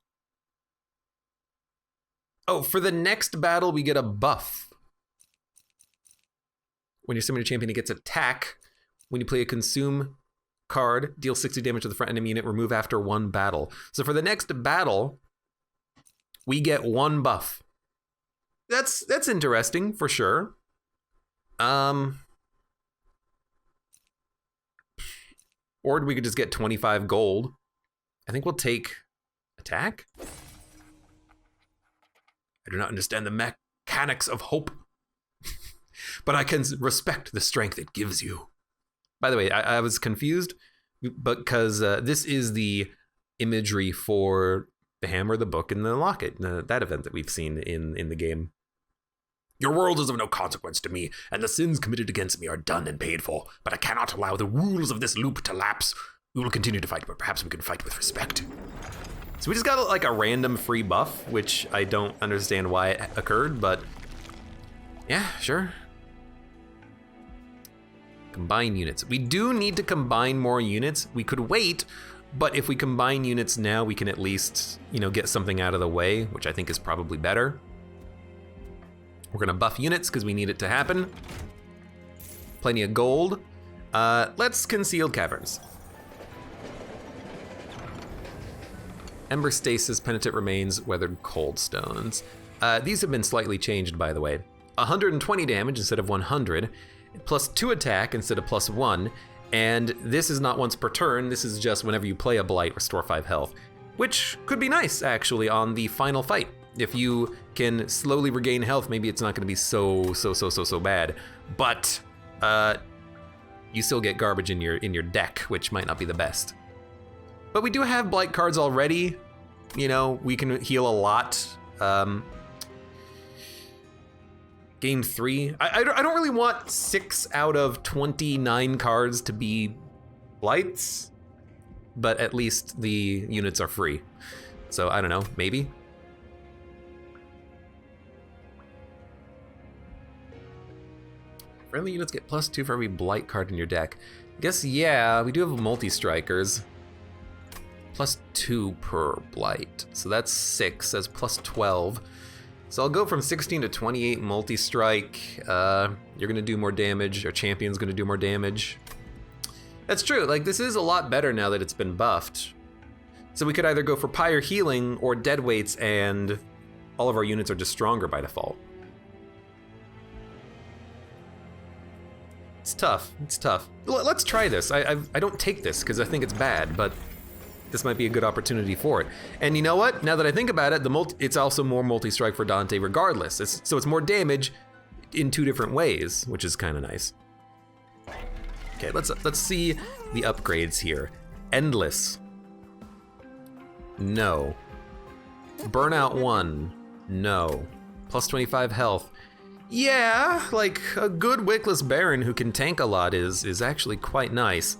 Oh, for the next battle, we get a buff. When you summon your champion, it gets attack. When you play a consume card, deal 60 damage to the front enemy unit, remove after one battle. So for the next battle, we get one buff. That's interesting for sure. Or we could just get 25 gold. I think we'll take attack. I do not understand the mechanics of hope, but I can respect the strength it gives you. By the way, I was confused because this is the imagery for the hammer, the book, and the locket, that event that we've seen in the game. Your world is of no consequence to me, and the sins committed against me are done and paid for, but I cannot allow the rules of this loop to lapse. We will continue to fight, but perhaps we can fight with respect. So we just got like a random free buff, which I don't understand why it occurred, but yeah, sure. Combine units. We do need to combine more units. We could wait, but if we combine units now, we can at least, get something out of the way, which I think is probably better. We're gonna buff units because we need it to happen. Plenty of gold. Let's Concealed Caverns. Ember Stasis, Penitent Remains, Weathered Cold Stones. These have been slightly changed, by the way. 120 damage instead of 100, plus 2 attack instead of plus 1, and this is not once per turn, this is just whenever you play a Blight, restore 5 health, which could be nice, actually, on the final fight. If you can slowly regain health, maybe it's not gonna be so bad, but you still get garbage in your deck, which might not be the best. But we do have Blight cards already. We can heal a lot. Game 3. I don't really want 6 out of 29 cards to be Blights, but at least the units are free. So I don't know, maybe. Friendly units get +2 for every Blight card in your deck. I guess, yeah, we do have multi-strikers. +2 per Blight. So that's 6, that's +12. So I'll go from 16 to 28 multi-strike. You're gonna do more damage, our champion's gonna do more damage. That's true, like this is a lot better now that it's been buffed. So we could either go for Pyre Healing or Deadweights, and all of our units are just stronger by default. It's tough, it's tough. Let's try this. I don't take this because I think it's bad, but this might be a good opportunity for it. And you know what? Now that I think about it, it's also more multi-strike for Dante regardless. So it's more damage in 2 different ways, which is kind of nice. Okay, let's see the upgrades here. Endless. No. Burnout 1. No. +25 health. Yeah, like a good Wickless Baron who can tank a lot is actually quite nice.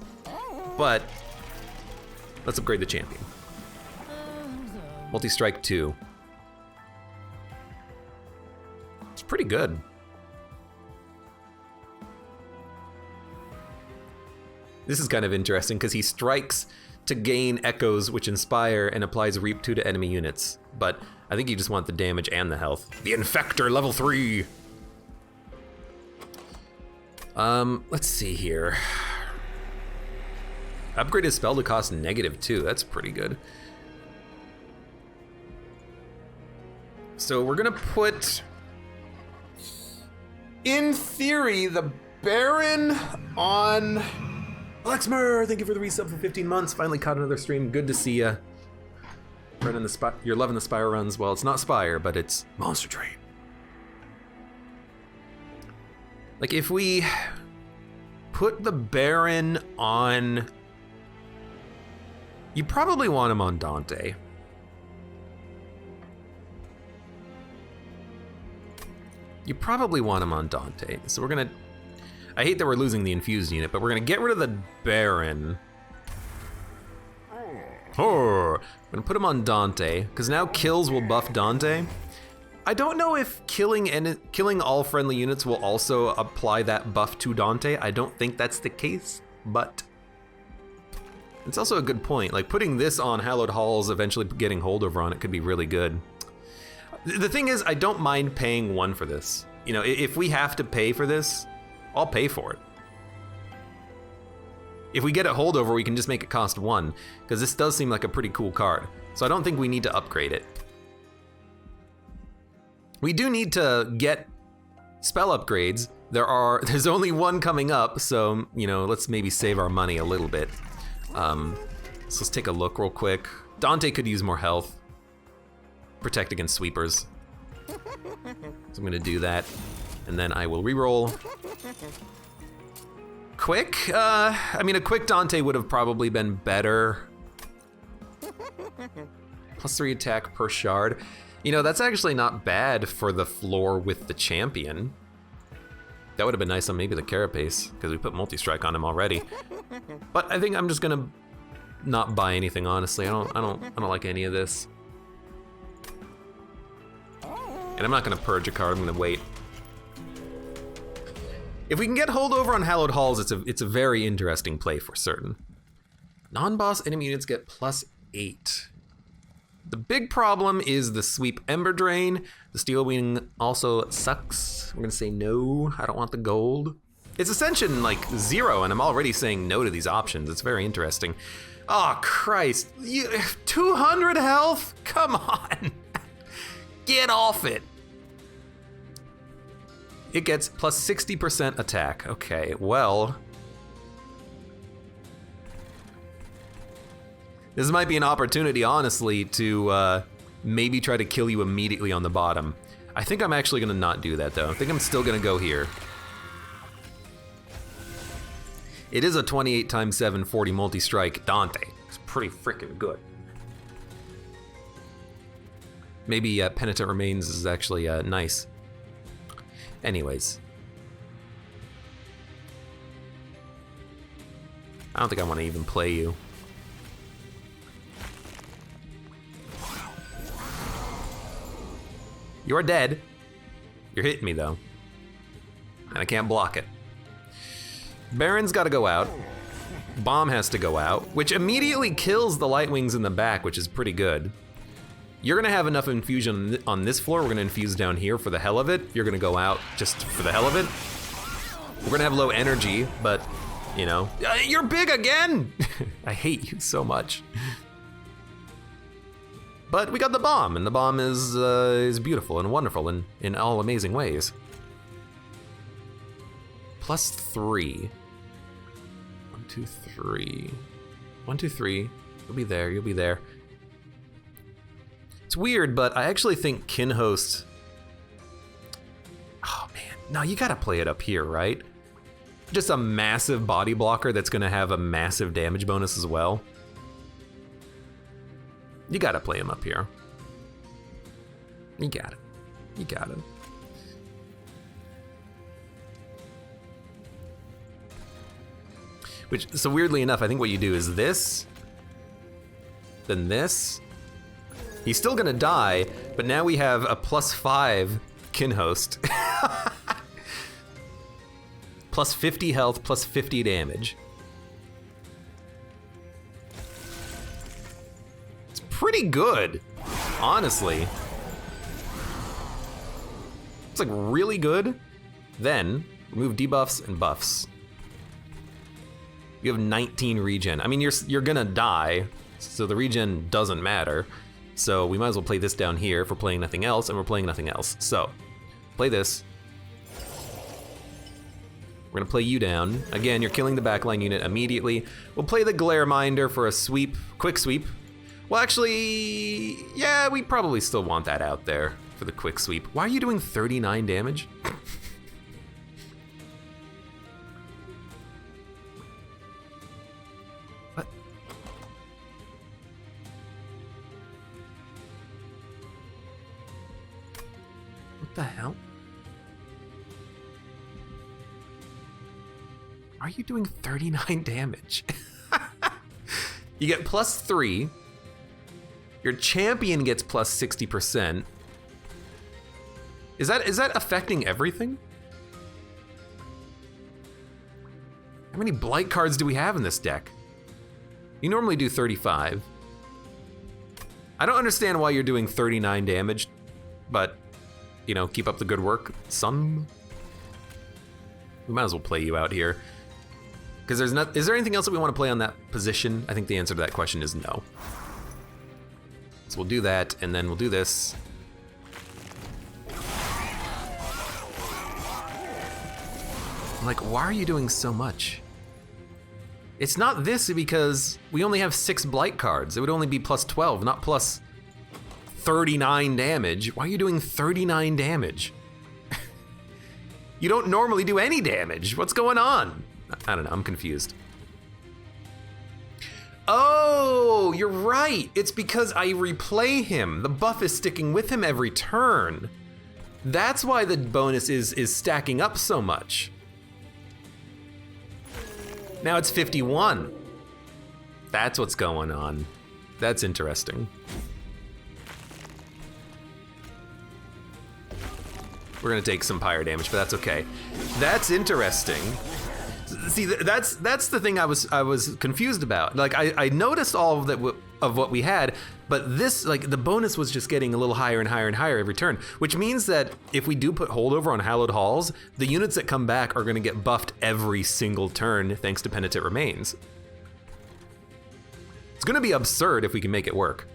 But let's upgrade the champion. Multi-strike 2. It's pretty good. This is kind of interesting because he strikes to gain echoes which inspire and applies Reap 2 to enemy units. But I think you just want the damage and the health. The Infector, level 3. Let's see here. Upgrade his spell to cost -2, that's pretty good. So we're gonna put, in theory, the Baron on Lexmer. Thank you for the resub for 15 months. Finally caught another stream, good to see ya. Running the you're loving the Spire runs. Well, it's not Spire, but it's Monster Train. Like if we put the Baron on, you probably want him on Dante. You probably want him on Dante. So we're gonna, I hate that we're losing the infused unit, but we're gonna get rid of the Baron. Oh, I'm gonna put him on Dante, because now kills will buff Dante. I don't know if killing all friendly units will also apply that buff to Dante. I don't think that's the case, but it's also a good point. Like putting this on Hallowed Halls, eventually getting holdover on it could be really good. The thing is, I don't mind paying 1 for this. If we have to pay for this, I'll pay for it. If we get a holdover, we can just make it cost 1, because this does seem like a pretty cool card. So I don't think we need to upgrade it. We do need to get spell upgrades. There's only 1 coming up, so let's maybe save our money a little bit. So let's take a look real quick. Dante could use more health. Protect against sweepers. So I'm gonna do that, and then I will reroll. Quick? I mean, a quick Dante would have probably been better. +3 attack per shard. You know, that's actually not bad for the floor with the champion. That would have been nice on maybe the Carapace, because we put multi-strike on him already. But I think I'm just gonna not buy anything, honestly. I don't like any of this. And I'm not gonna purge a card, I'm gonna wait. If we can get holdover on Hallowed Halls, it's a very interesting play for certain. Non-boss enemy units get +8. The big problem is the Sweep Ember Drain. The Steel Wing also sucks. We're gonna say no, I don't want the gold. It's Ascension like 0, and I'm already saying no to these options. It's very interesting. Oh, Christ, 200 health? Come on, get off it. It gets +60% attack. Okay, well. This might be an opportunity, honestly, to maybe try to kill you immediately on the bottom. I think I'm actually gonna not do that though. I think I'm still gonna go here. It is a 28 × 7 40 multi-strike Dante. It's pretty freaking good. Maybe Penitent Remains is actually nice. Anyways. I don't think I want to even play you. You're dead. You're hitting me though. And I can't block it. Baron's gotta go out. Bomb has to go out, which immediately kills the Light Wings in the back, which is pretty good. You're gonna have enough infusion on this floor. We're gonna infuse down here for the hell of it. You're gonna go out just for the hell of it. We're gonna have low energy, but you know, you're big again. I hate you so much. But we got the bomb, and the bomb is beautiful and wonderful in all amazing ways. +3. 1, 2, 3. 1, 2, 3. You'll be there. You'll be there. It's weird, but I actually think Kinhost. Oh man, no, you gotta play it up here, right? Just a massive body blocker that's gonna have a massive damage bonus as well. You gotta play him up here. You got it. You got it. Which, so weirdly enough, I think what you do is this, then this. He's still gonna die, but now we have a +5 Kinhost. +50 health, +50 damage. It's pretty good, honestly. It's like really good. Then, remove debuffs and buffs. You have 19 regen. I mean, you're gonna die, so the regen doesn't matter. So we might as well play this down here if we're playing nothing else, and we're playing nothing else. So, play this. We're gonna play you down. Again, you're killing the backline unit immediately. We'll play the Glare Minder for a sweep, quick sweep. Well, actually, yeah, we probably still want that out there for the quick sweep. Why are you doing 39 damage? What? What the hell? Are you doing 39 damage? You get +3. Your champion gets +60%. Is that affecting everything? How many blight cards do we have in this deck? You normally do 35. I don't understand why you're doing 39 damage, but you know, keep up the good work, son. We might as well play you out here. Because is there anything else that we want to play on that position? I think the answer to that question is no. So we'll do that, and then we'll do this. Like, why are you doing so much? It's not this because we only have 6 blight cards. It would only be +12, not +39 damage. Why are you doing 39 damage? You don't normally do any damage. What's going on? I don't know, I'm confused. Oh, you're right. It's because I replay him. The buff is sticking with him every turn. That's why the bonus is stacking up so much. Now it's 51. That's what's going on. That's interesting. We're gonna take some pyre damage, but that's okay. That's interesting. See, that's the thing I was confused about. Like I noticed all of that of what we had, but this, like, the bonus was just getting a little higher and higher and higher every turn, which means that if we do put holdover on Hallowed Halls, the units that come back are gonna get buffed every single turn thanks to Penitent Remains. It's gonna be absurd if we can make it work.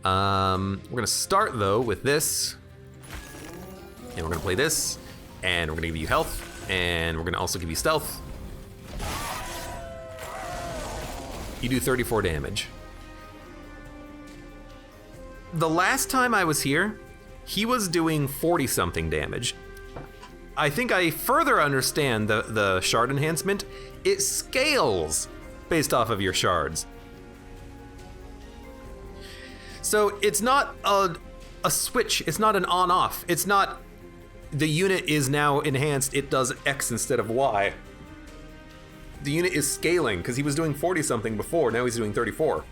We're gonna start though with this, and we're gonna play this, and we're gonna give you health, and we're gonna also give you stealth. You do 34 damage. The last time I was here, he was doing 40 something damage. I think I further understand the shard enhancement. It scales based off of your shards. So it's not a switch, it's not an on-off. It's not the unit is now enhanced, it does X instead of Y. The unit is scaling, because he was doing 40 something before, now he's doing 34.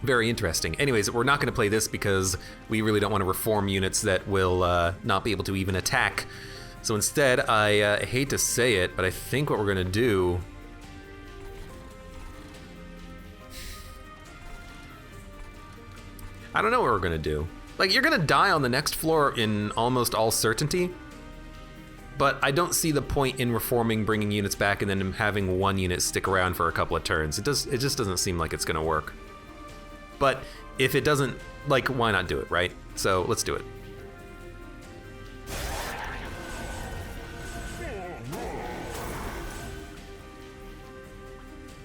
Very interesting. Anyways, we're not going to play this because we really don't want to reform units that will not be able to even attack. So instead, I hate to say it, but I think what we're going to do... I don't know what we're going to do. Like, you're going to die on the next floor in almost all certainty, but I don't see the point in reforming, bringing units back, and then having one unit stick around for a couple of turns. It just doesn't seem like it's going to work. But if it doesn't, like, why not do it, right? So let's do it.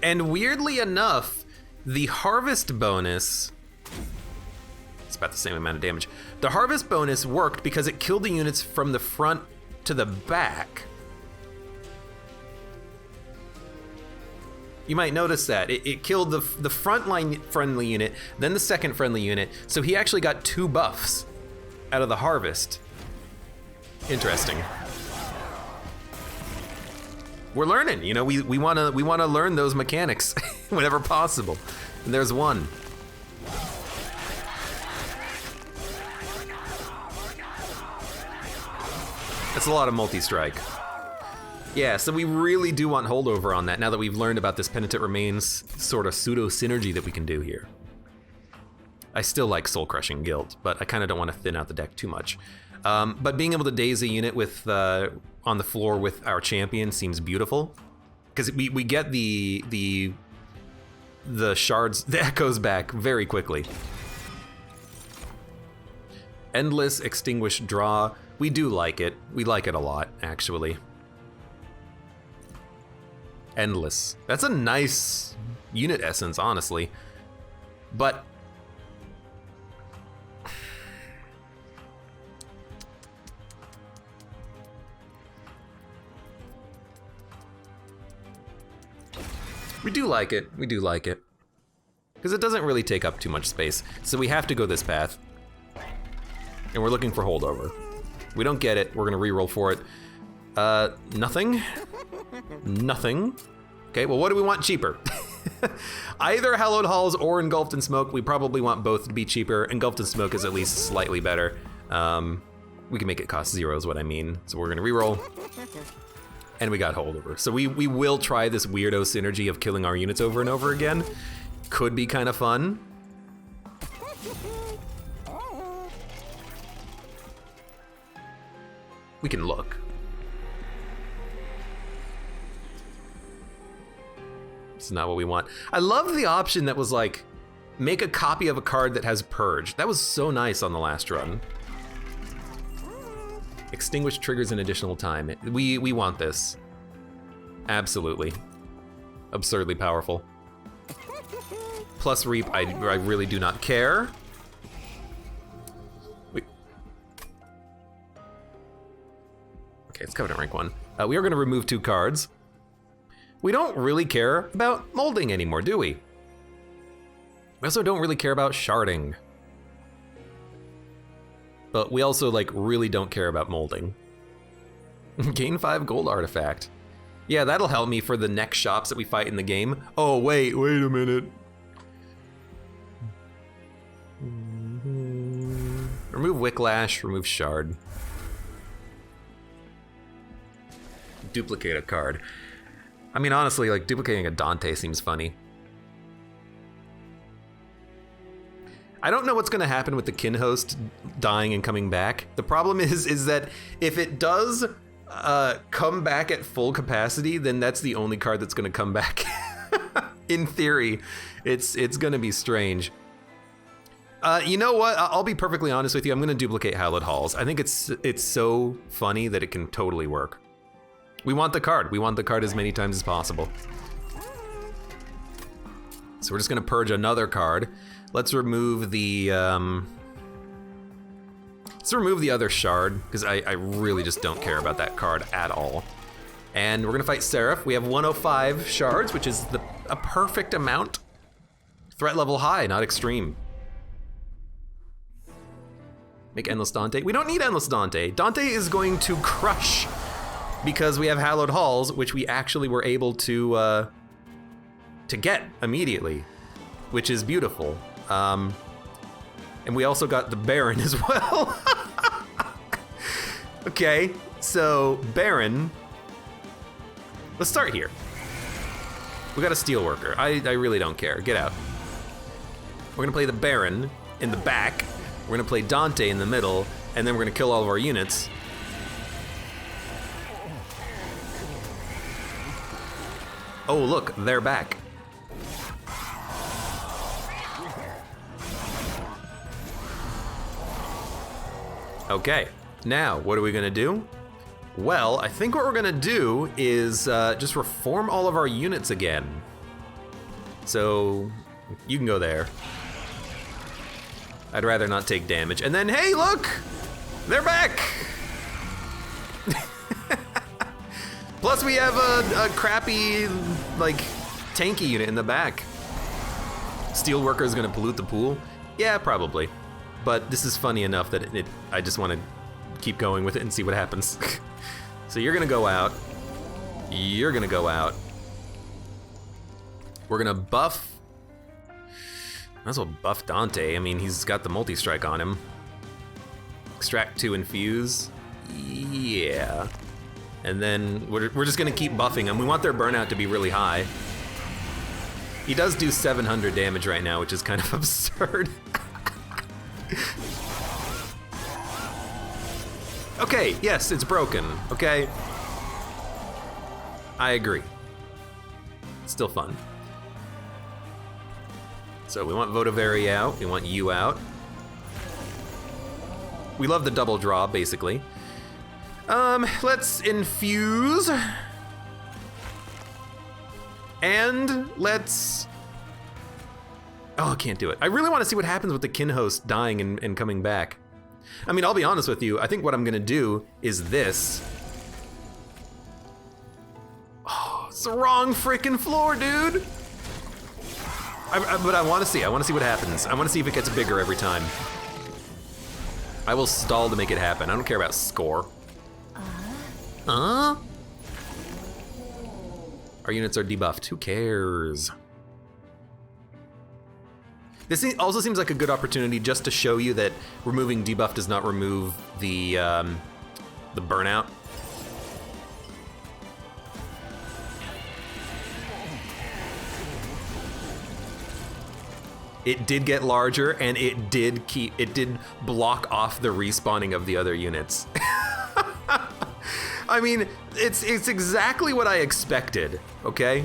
And weirdly enough, the harvest bonus, it's about the same amount of damage. The harvest bonus worked because it killed the units from the front to the back. You might notice that. It killed the front line friendly unit, then the second friendly unit, so he actually got 2 buffs out of the harvest. Interesting. We're learning, you know, we wanna learn those mechanics whenever possible. And there's one. That's a lot of multi-strike. Yeah, so we really do want holdover on that now that we've learned about this Penitent Remains sort of pseudo-synergy that we can do here. I still like Soul Crushing Guild, but I kind of don't want to thin out the deck too much. But being able to daze a unit with on the floor with our champion seems beautiful, because we get the shards, the echoes back very quickly. Endless Extinguished Draw. We do like it. We like it a lot, actually. Endless. That's a nice unit essence, honestly. But we do like it. We do like it. Because it doesn't really take up too much space. So we have to go this path. And we're looking for holdover. We don't get it, we're gonna reroll for it. Nothing. Nothing. Okay, well, what do we want cheaper? Either Hallowed Halls or Engulfed in Smoke. We probably want both to be cheaper. Engulfed in Smoke is at least slightly better. We can make it cost 0 is what I mean. So we're gonna reroll. And we got holdover. So we will try this weirdo synergy of killing our units over and over again. Could be kind of fun. We can look. It's not what we want. I love the option that was like, make a copy of a card that has Purge. That was so nice on the last run. Extinguish triggers an additional time. We want this. Absolutely. Absurdly powerful. Plus Reap, I really do not care. Okay, it's Covenant rank 1. We are going to remove 2 cards. We don't really care about molding anymore, do we? We also don't really care about sharding. But we also, like, really don't care about molding. Gain 5 gold artifact. Yeah, that'll help me for the next shops that we fight in the game. Oh, wait a minute. Remove Wicklash, remove Shard. Duplicate a card. I mean, honestly, like, duplicating a Dante seems funny. I don't know what's gonna happen with the kin host dying and coming back. The problem is that if it does come back at full capacity, then that's the only card that's gonna come back. In theory, it's gonna be strange. You know what? I'll be perfectly honest with you. I'm gonna duplicate Hallowed Halls. I think it's so funny that it can totally work. We want the card. We want the card as many times as possible. So we're just gonna purge another card. Let's remove the other shard, because I really just don't care about that card at all. And we're gonna fight Seraph. We have 105 shards, which is a perfect amount. Threat level high, not extreme. Make Endless Dante. We don't need Endless Dante. Dante is going to crush because we have Hallowed Halls, which we actually were able to get immediately, which is beautiful. And we also got the Baron as well. Okay, so Baron. Let's start here. We got a Steelworker. I really don't care. Get out. We're gonna play the Baron in the back. We're gonna play Dante in the middle, and then we're gonna kill all of our units. Oh, look, they're back. Okay, now what are we gonna do? Well, I think what we're gonna do is just reform all of our units again. So you can go there. I'd rather not take damage. And then, hey, look! They're back! Plus we have a crappy, like, tanky unit in the back. Steelworker is gonna pollute the pool? Yeah, probably. But this is funny enough that I just want to keep going with it and see what happens. So you're gonna go out. You're gonna go out. We're gonna buff. Might as well buff Dante. I mean, he's got the multi-strike on him. Extract 2 infuse. Yeah. And then we're just gonna keep buffing him. We want their burnout to be really high. He does do 700 damage right now, which is kind of absurd. Okay, yes, it's broken, okay? I agree. It's still fun. So we want Votivary out, we want you out. We love the double draw, basically. Let's infuse. And let's... Oh, I can't do it. I really want to see what happens with the kin host dying and coming back. I mean, I'll be honest with you. I think what I'm gonna do is this. Oh, it's the wrong freaking floor, dude. But I want to see. I want to see what happens. I want to see if it gets bigger every time. I will stall to make it happen. I don't care about score. Our units are debuffed. Who cares? This also seems like a good opportunity just to show you that removing debuff does not remove the burnout. It did get larger, and it did block off the respawning of the other units. I mean, it's exactly what I expected, okay?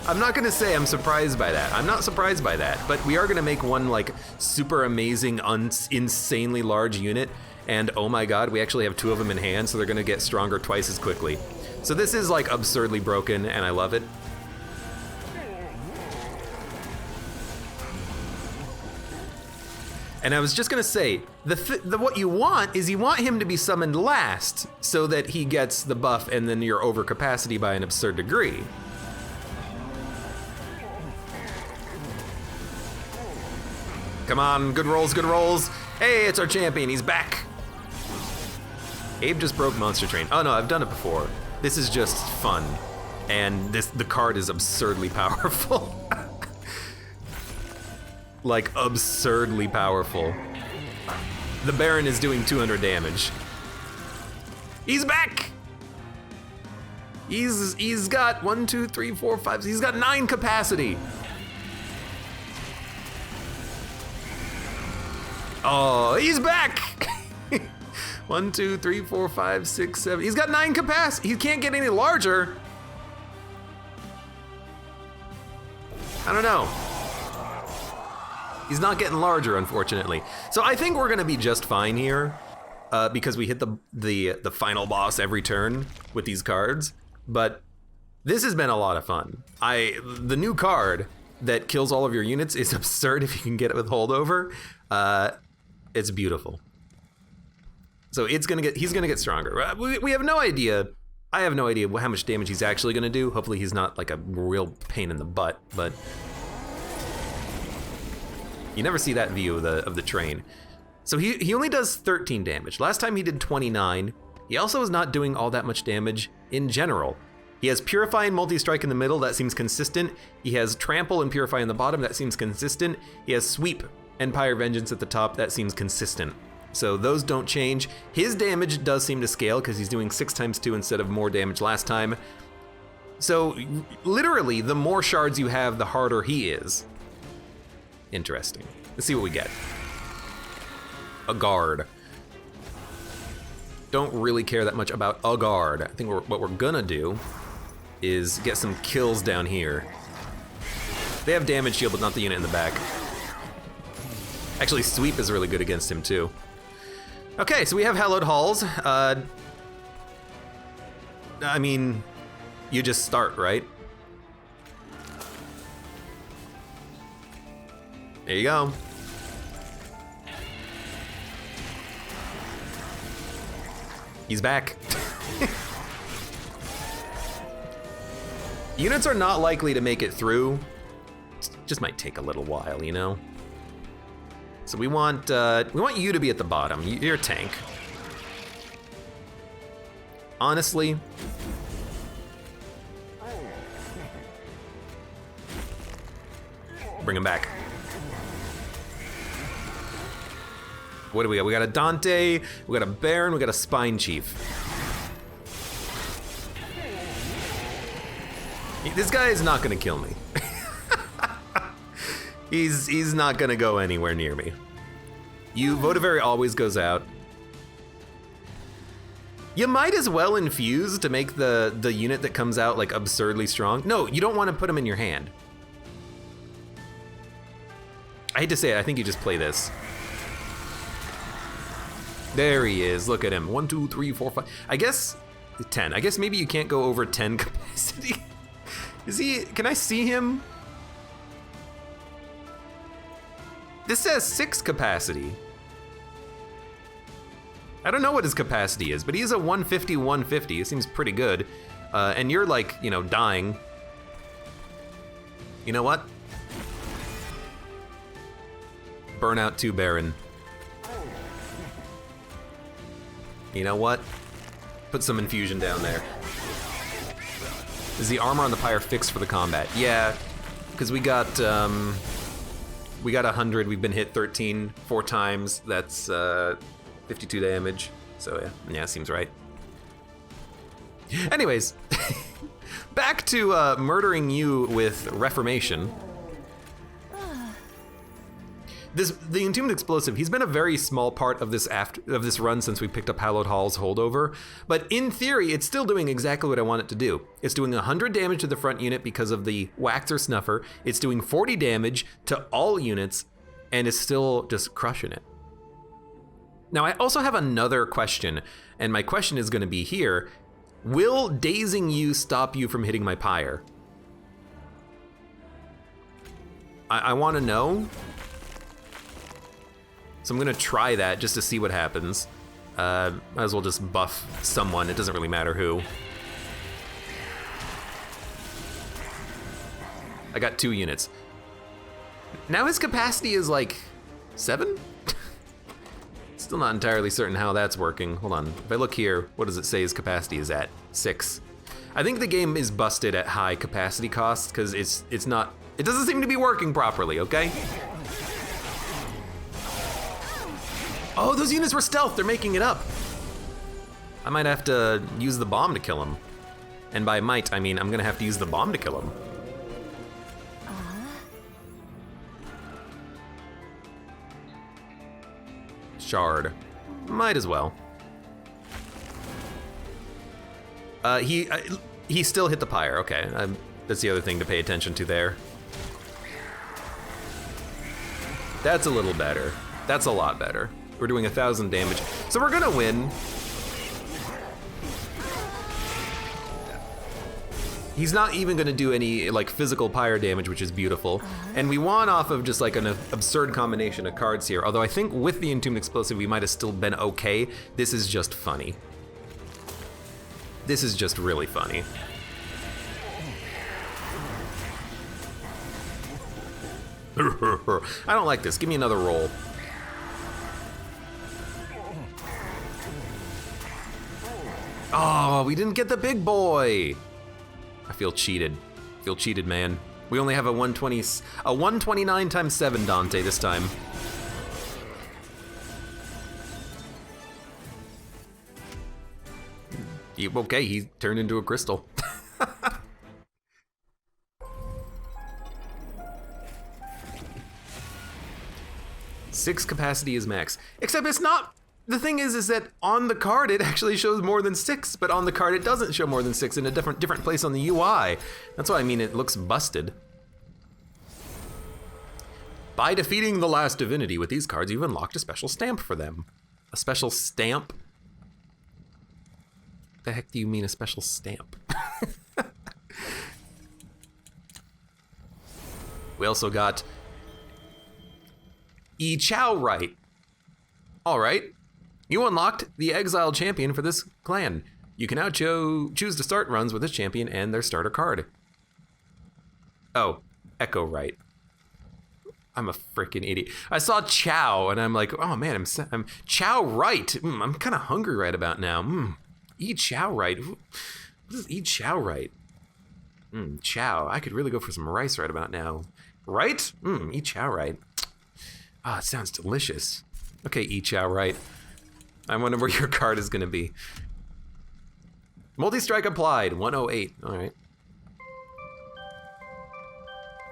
I'm not gonna say I'm surprised by that. I'm not surprised by that, but we are gonna make one like super amazing, insanely large unit, and oh my god, we actually have 2 of them in hand, so they're gonna get stronger twice as quickly. So this is like absurdly broken, and I love it. And I was just gonna say, what you want is you want him to be summoned last so that he gets the buff and then you're over capacity by an absurd degree. Come on, good rolls, good rolls. Hey, it's our champion, he's back. Abe just broke Monster Train. Oh no, I've done it before. This is just fun. And the card is absurdly powerful. Like, absurdly powerful. The Baron is doing 200 damage. He's back! He's got 1, 2, 3, 4, 5, he's got 9 capacity. Oh, he's back! 1, 2, 3, 4, 5, 6, 7. He's got 9 capacity. He can't get any larger. I don't know. He's not getting larger, unfortunately. So I think we're gonna be just fine here because we hit the final boss every turn with these cards. But this has been a lot of fun. The new card that kills all of your units is absurd if you can get it with holdover. It's beautiful. So he's gonna get stronger. We have no idea. I have no idea how much damage he's actually gonna do. Hopefully he's not like a real pain in the butt, but you never see that view of the train. So he only does 13 damage. Last time he did 29. He also is not doing all that much damage in general. He has Purify and Multi-Strike in the middle, that seems consistent. He has Trample and Purify in the bottom, that seems consistent. He has Sweep and Pyre Vengeance at the top, that seems consistent. So those don't change. His damage does seem to scale because he's doing 6 times 2 instead of more damage last time. So literally, the more shards you have, the harder he is. Interesting. Let's see what we get. A guard. Don't really care that much about a guard. I think what we're gonna do is get some kills down here. They have damage shield, but not the unit in the back. Actually, Sweep is really good against him too. Okay, so we have Hallowed Halls. I mean, you just start, right? There you go. He's back. Units are not likely to make it through. Just might take a little while, you know? So we want you to be at the bottom. You're a tank. Honestly, bring him back. What do we got? We got a Dante, we got a Baron, we got a Spine Chief. This guy is not gonna kill me. He's not gonna go anywhere near me. Votavary always goes out. You might as well infuse to make the unit that comes out like absurdly strong. No, you don't want to put him in your hand. I hate to say it, I think you just play this. There he is, look at him. 1, 2, 3, 4, 5. I guess 10. I guess maybe you can't go over 10 capacity. Can I see him? This says 6 capacity. I don't know what his capacity is, but he's a 150, 150. It seems pretty good. And you're like, dying. You know what? Burnout 2 Baron. You know what? Put some infusion down there. Is the armor on the Pyre fixed for the combat? Yeah, because we got 100. We've been hit 4 times. That's 52 damage. So yeah, seems right. Anyways, back to murdering you with Reformation. The Entombed Explosive, he's been a very small part of this run since we picked up Hallowed Hall's holdover, but in theory, it's still doing exactly what I want it to do. It's doing 100 damage to the front unit because of the Waxer Snuffer. It's doing 40 damage to all units, and it's still just crushing it. Now, I also have another question, and my question is going to be here. Will dazing you stop you from hitting my Pyre? I want to know. So I'm gonna try that just to see what happens. Might as well just buff someone, it doesn't really matter who. I got 2 units. Now his capacity is like 7? Still not entirely certain how that's working. Hold on, if I look here, what does it say his capacity is at? 6. I think the game is busted at high capacity costs because it's not, it doesn't seem to be working properly, okay? Oh, those units were stealth, they're making it up. I might have to use the bomb to kill him. And by might, I mean I'm gonna have to use the bomb to kill him. Shard. Might as well. He still hit the pyre, okay. That's the other thing to pay attention to there. That's a little better. That's a lot better. We're doing 1,000 damage. So we're gonna win. He's not even gonna do any like physical pyre damage, which is beautiful. And we won off of just like an absurd combination of cards here. Although I think with the Entombed Explosive, we might have still been okay. This is just funny. This is just really funny. I don't like this, give me another roll. Oh, we didn't get the big boy. I feel cheated. I feel cheated, man. We only have a 129 times 7 Dante this time. Okay, he turned into a crystal. Six capacity is max. Except it's not. The thing is that on the card it actually shows more than 6, but on the card it doesn't show more than 6 in a different place on the UI. That's why I mean it looks busted. By defeating the Last Divinity with these cards, you've unlocked a special stamp for them. A special stamp? The heck do you mean a special stamp? We also got Chow right. All right. You unlocked the exiled champion for this clan. You can now choose to start runs with this champion and their starter card. Oh, Echo right. I'm a freaking idiot. I saw Chow and I'm like, oh man, I'm Chow right. I'm kind of hungry right about now. Eat Chow right. What is eat Chow right? Chow. I could really go for some rice right about now. Right? Eat Chow right. Ah, it sounds delicious. Okay, eat Chow right. I wonder where your card is gonna be. Multi-strike applied, 108, all right.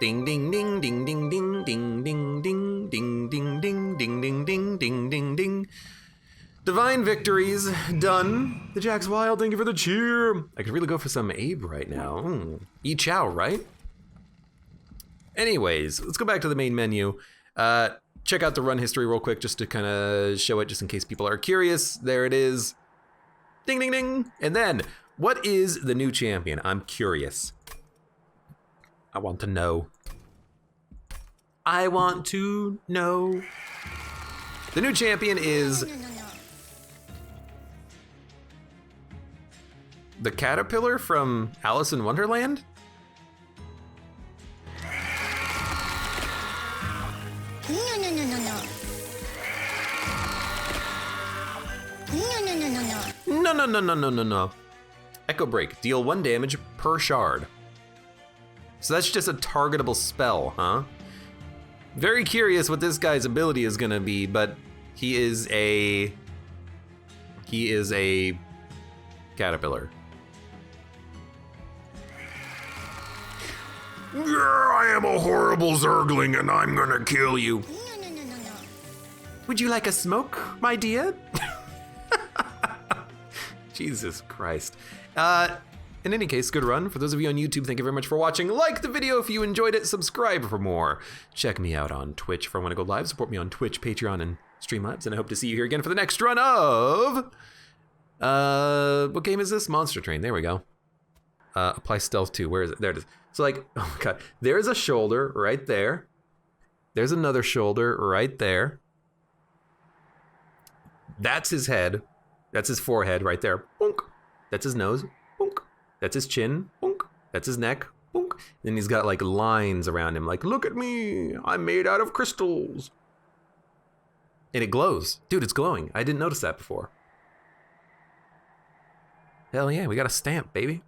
Ding ding ding ding ding ding ding ding ding ding ding ding ding ding ding ding ding ding. Divine victories done. The Jack's wild, thank you for the cheer. I could really go for some Abe right now. Eat Chow, right? Anyways, let's go back to the main menu. Check out the run history real quick just to kind of show it, just in case people are curious. There it is. Ding, ding, ding. And then, what is the new champion? I'm curious. I want to know. I want to know. The new champion is the caterpillar from Alice in Wonderland? No. Echo Break, deal 1 damage per shard. So that's just a targetable spell, huh? Very curious what this guy's ability is gonna be, but he is a caterpillar. I am a horrible Zergling and I'm gonna kill you. Would you like a smoke, my dear? Jesus Christ. In any case, good run. For those of you on YouTube, thank you very much for watching. Like the video if you enjoyed it, subscribe for more. Check me out on Twitch if I want to go live. Support me on Twitch, Patreon, and Streamlabs, and I hope to see you here again for the next run of... what game is this? Monster Train, there we go. Apply stealth too, where is it? There it is. So like, oh my god, there's a shoulder right there. There's another shoulder right there. That's his head. That's his forehead right there. Bonk. That's his nose. Bonk. That's his chin. Bonk. That's his neck. Bonk. Then he's got like lines around him, like, look at me. I'm made out of crystals. And it glows. Dude, it's glowing. I didn't notice that before. Hell yeah, we got a stamp, baby.